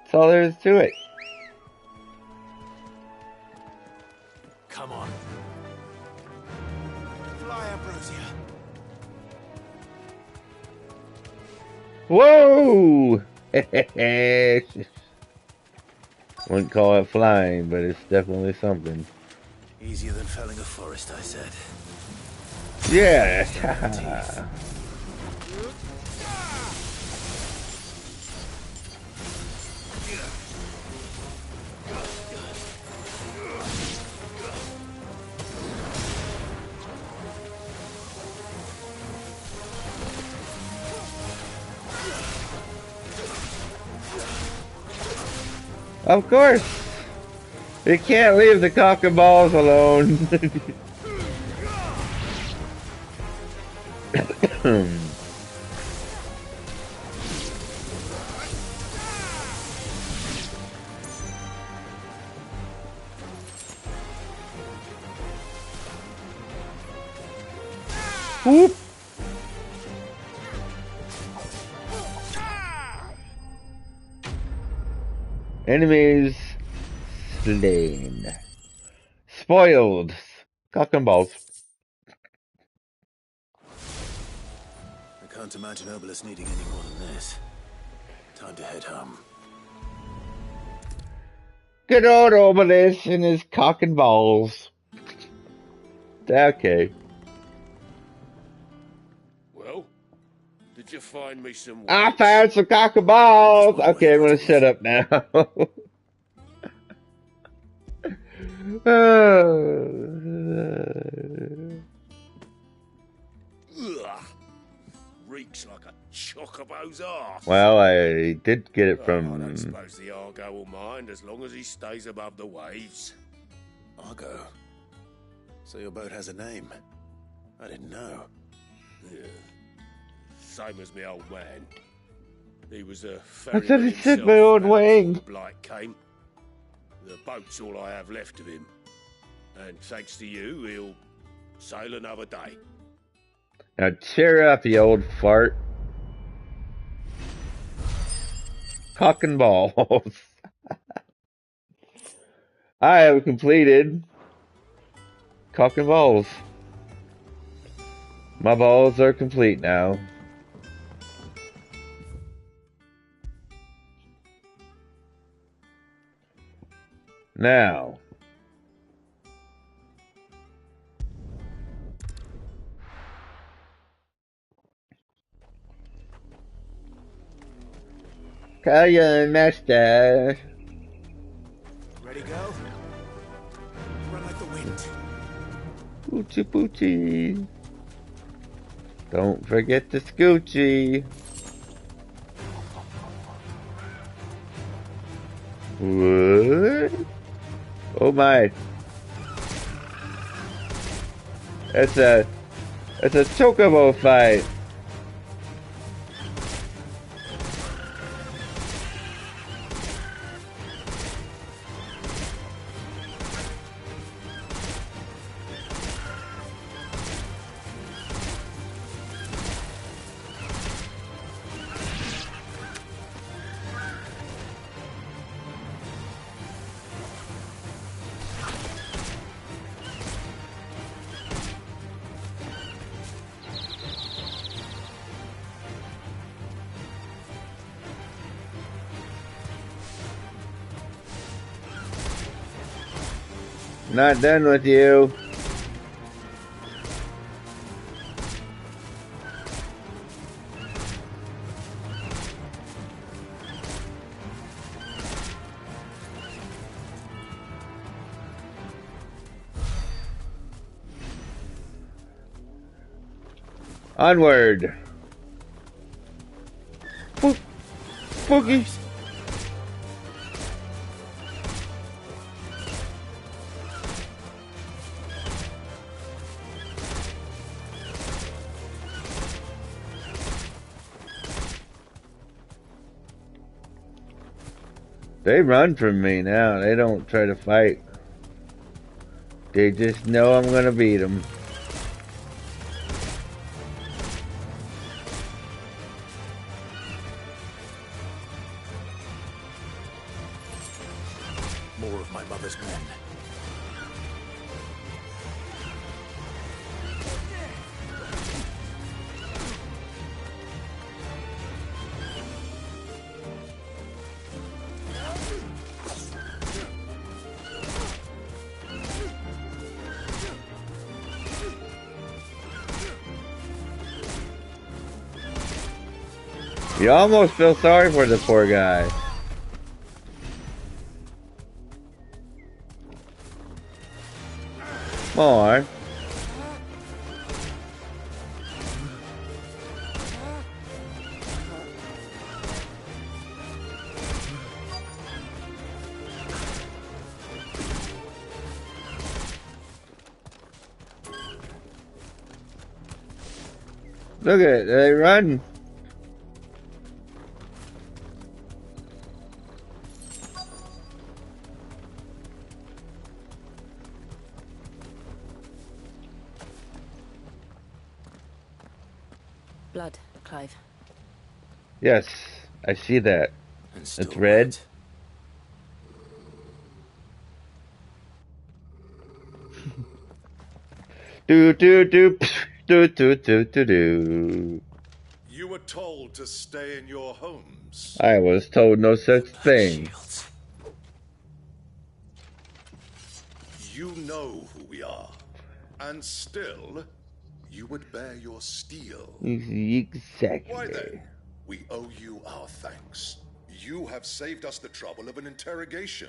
That's all there is to it. Come on. Fly, Ambrosia. Whoa! Wouldn't call it flying, but it's definitely something. Easier than felling a forest, I said. Yeah. Of course! You can't leave the cock and balls alone. Whoop! Enemies slain. Spoiled. Cock and balls. I can't imagine Obelisk needing any more than this. Time to head home. Good old Obelisk and his cock and balls. Okay. Well, did you find me some... I found some cock and balls! Okay, I'm gonna shut up now. Ugh. Reeks like a chocobo's arse. Well, I did get it I from... don't suppose the Argo will mind as long as he stays above the waves. Argo? So your boat has a name? I didn't know. Yeah. Same as me old man. He was a I thought ferryman it said himself my own back wing. before the blight came. The boat's all I have left of him. And thanks to you, he'll sail another day. Now cheer up, you old fart. Cock and balls. I have completed cock and balls. My balls are complete now. Now. Call your master. Ready, go? Run like the wind. Poochie poochie. Don't forget the scoochie. What? Oh my. It's a chocobo fight. Not done with you. Onward. Boogie. They run from me now. They don't try to fight. They just know I'm gonna beat them. More of my mother's men. You almost feel sorry for the poor guy. More. Look at it, they run. Blood, Clive. Yes, I see that. It's red. Do do do do do do do do. You were told to stay in your homes. I was told no such thing. You know who we are, and still, you would bear your steel. Exactly. Why then? We owe you our thanks. You have saved us the trouble of an interrogation.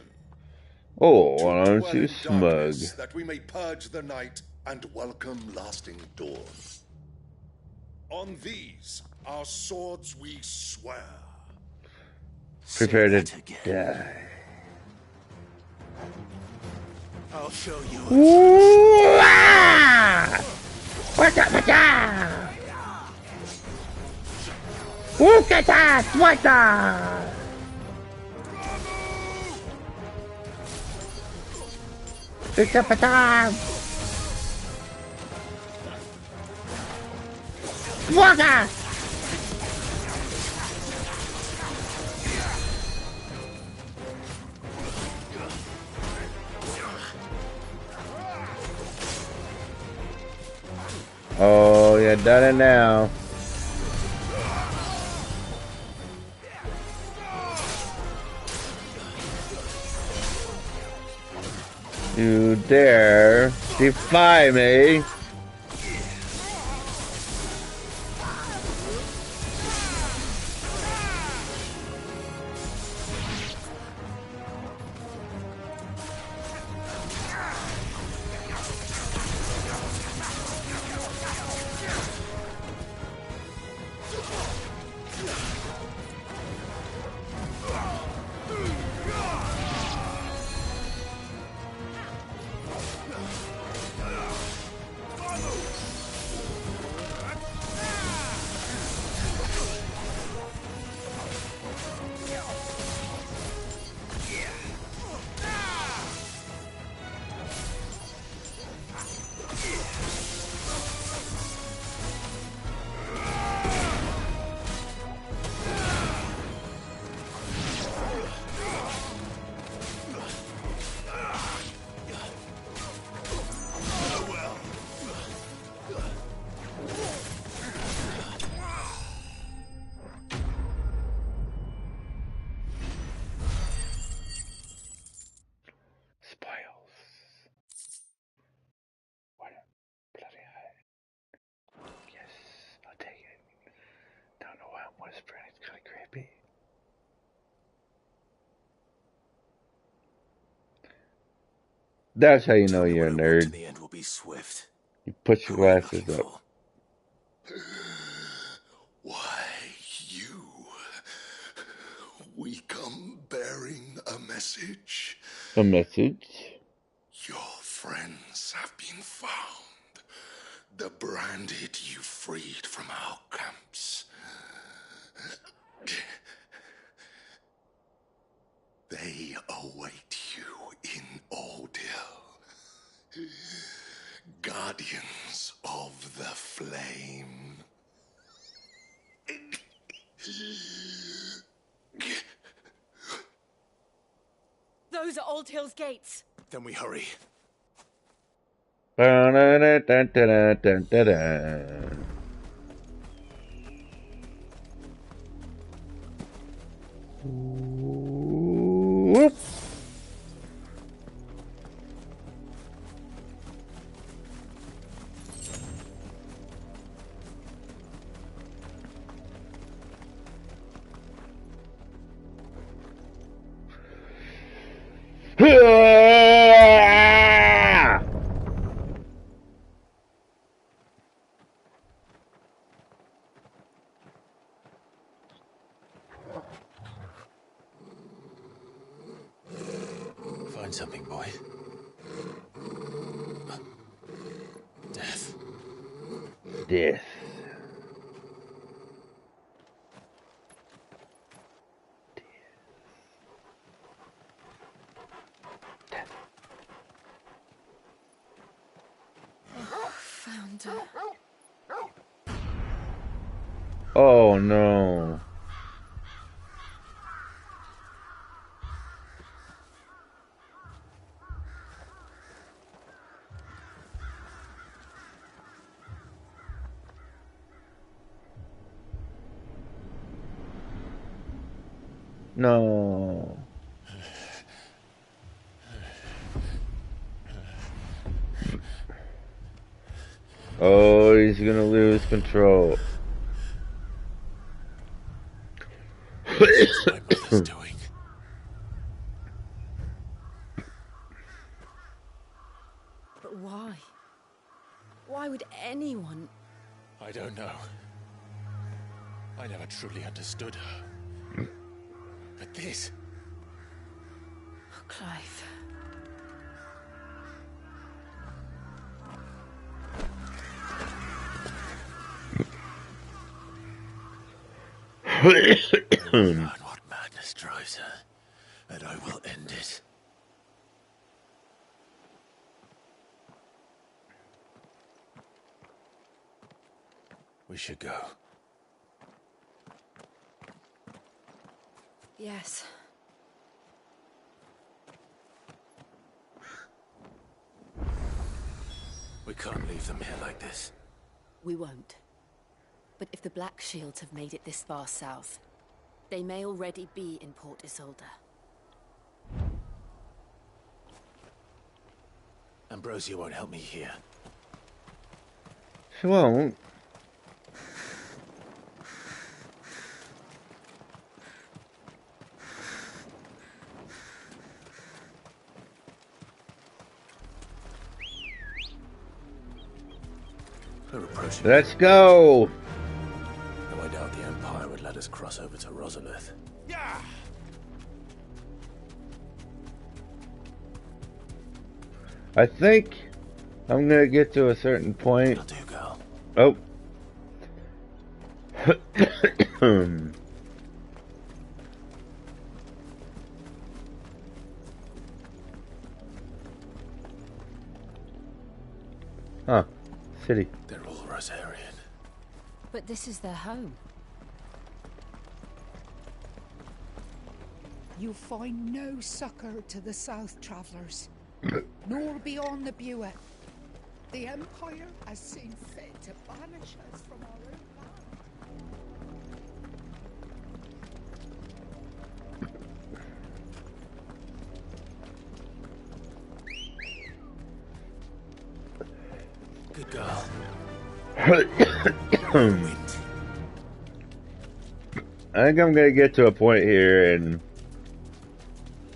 Oh, why aren't you smug? That we may purge the night and welcome lasting dawn. On these, our swords we swear. Prepare to die. I'll show you. What's up, what's up? Look at that! What's up? It's up, Water! Oh, you done it now. You dare defy me? That's how you know you're a nerd. The end will be swift. You put your glasses up. Why, you? We come bearing a message. A message? Your friends have been found. The branded you freed from our camps. They await you in Ordeal. Guardians of the Flame. Those are Old Hill's gates. Then we hurry. Whoop. Find something, boy. Death. Death. Found her. Oh no. No. Oh, he's gonna lose control. This is my mother's doing. But why? Why would anyone... I don't know. I never truly understood her. But this... Oh, Clive. Learn what madness drives her, and I will end it. We should go. Yes. We can't leave them here like this. We won't. But if the Black Shields have made it this far south, they may already be in Port Isolde. Ambrosia won't help me here. She won't. Let's go! Though I doubt the Empire would let us cross over to Rosalith. Yeah. I think I'm gonna get to a certain point. That'll do, girl. Oh. Huh. City. They're all Rosarian. But this is their home. You find no succor to the south travellers, nor beyond the Buet. The Empire has seen fit to banish us from our own land. Good girl. I think I'm gonna get to a point here and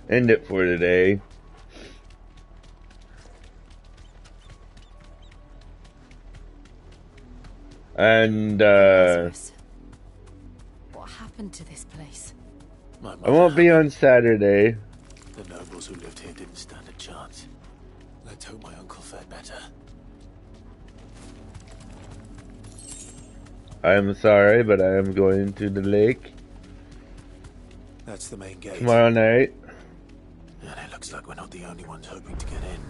end it for today. And what happened to this place? I won't be on Saturday. The nobles who lived here didn't stand a chance. Let's hope my uncle fared better. I am sorry, but I am going to the lake That's the main gate. tomorrow night. And it looks like we're not the only ones hoping to get in.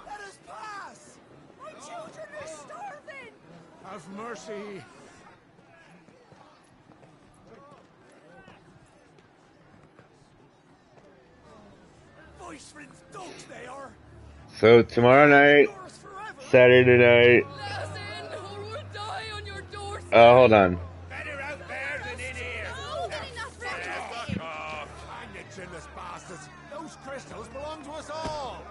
Let us pass! My children are starving! Have mercy. Voice friends, dogs they are! So tomorrow night, Saturday night. Hold on. Better out there than in here! Fuck off! Hang you chinless bastards! Those crystals belong to us all!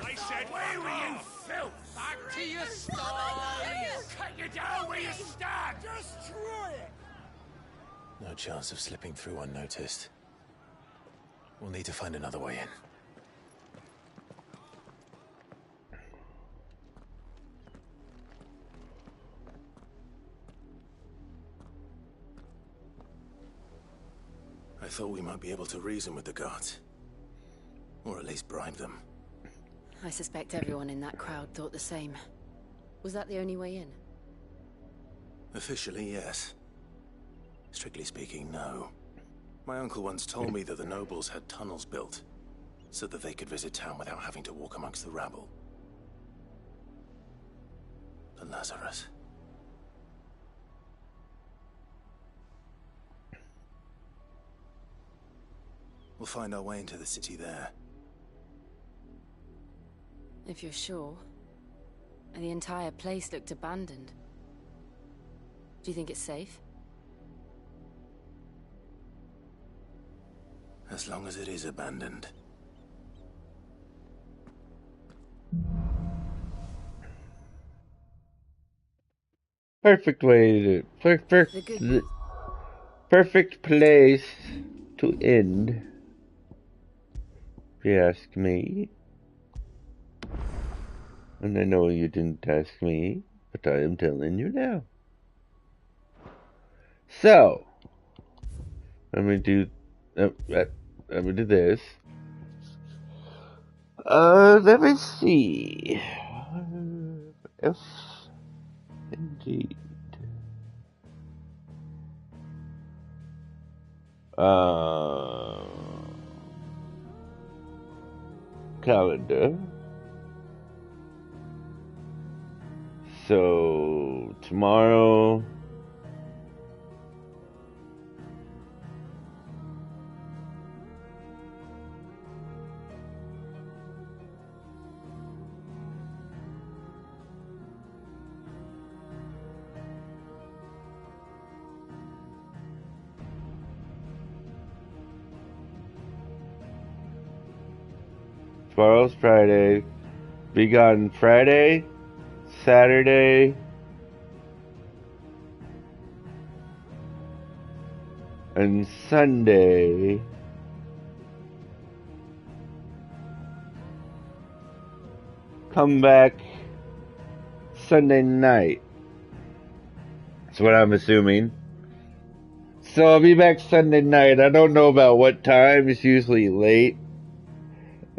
I said, where were you, filth? Back to your stall! Get down where you stand! Destroy it! No chance of slipping through unnoticed. We'll need to find another way in. I thought we might be able to reason with the guards. Or at least bribe them. I suspect everyone in that crowd thought the same. Was that the only way in? Officially, yes. Strictly speaking, no. My uncle once told me that the nobles had tunnels built, so that they could visit town without having to walk amongst the rabble. But Lazarus... We'll find our way into the city there. If you're sure. And the entire place looked abandoned. Do you think it's safe? As long as it is abandoned. Perfect way to perfect place to end, if you ask me. And I know you didn't ask me, but I am telling you now. So, let me do this. Let me see. If indeed. Calendar. So tomorrow, tomorrow's Friday. Be gone Friday, Saturday, and Sunday. Come back Sunday night. That's what I'm assuming. So I'll be back Sunday night. I don't know about what time. It's usually late.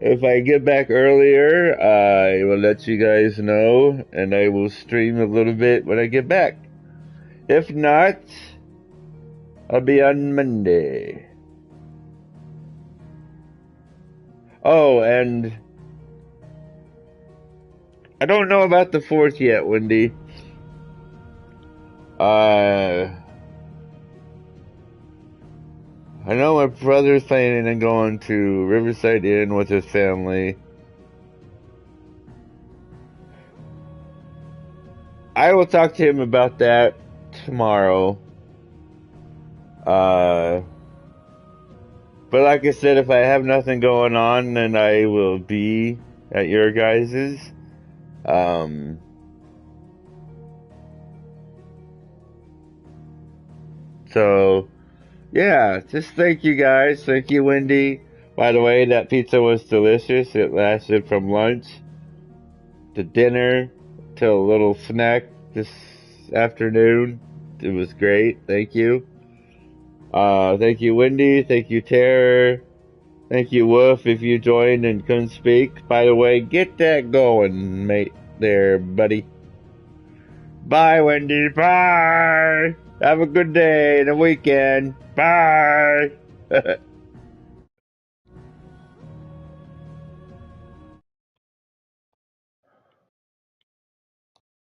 If I get back earlier, I will let you guys know, and I will stream a little bit when I get back. If not, I'll be on Monday. Oh, and I don't know about the 4th yet, Wendy. I know my brother's planning on going to Riverside Inn with his family. I will talk to him about that tomorrow. But like I said, if I have nothing going on, then I will be at your guys's. So, yeah, just thank you guys. Thank you, Wendy. By the way, that pizza was delicious. It lasted from lunch to dinner to a little snack this afternoon. It was great. Thank you. Thank you, Wendy. Thank you, Terror. Thank you, Wolf, if you joined and couldn't speak. By the way, get that going, mate, there, buddy. Bye, Wendy. Bye. Have a good day and a weekend. Bye.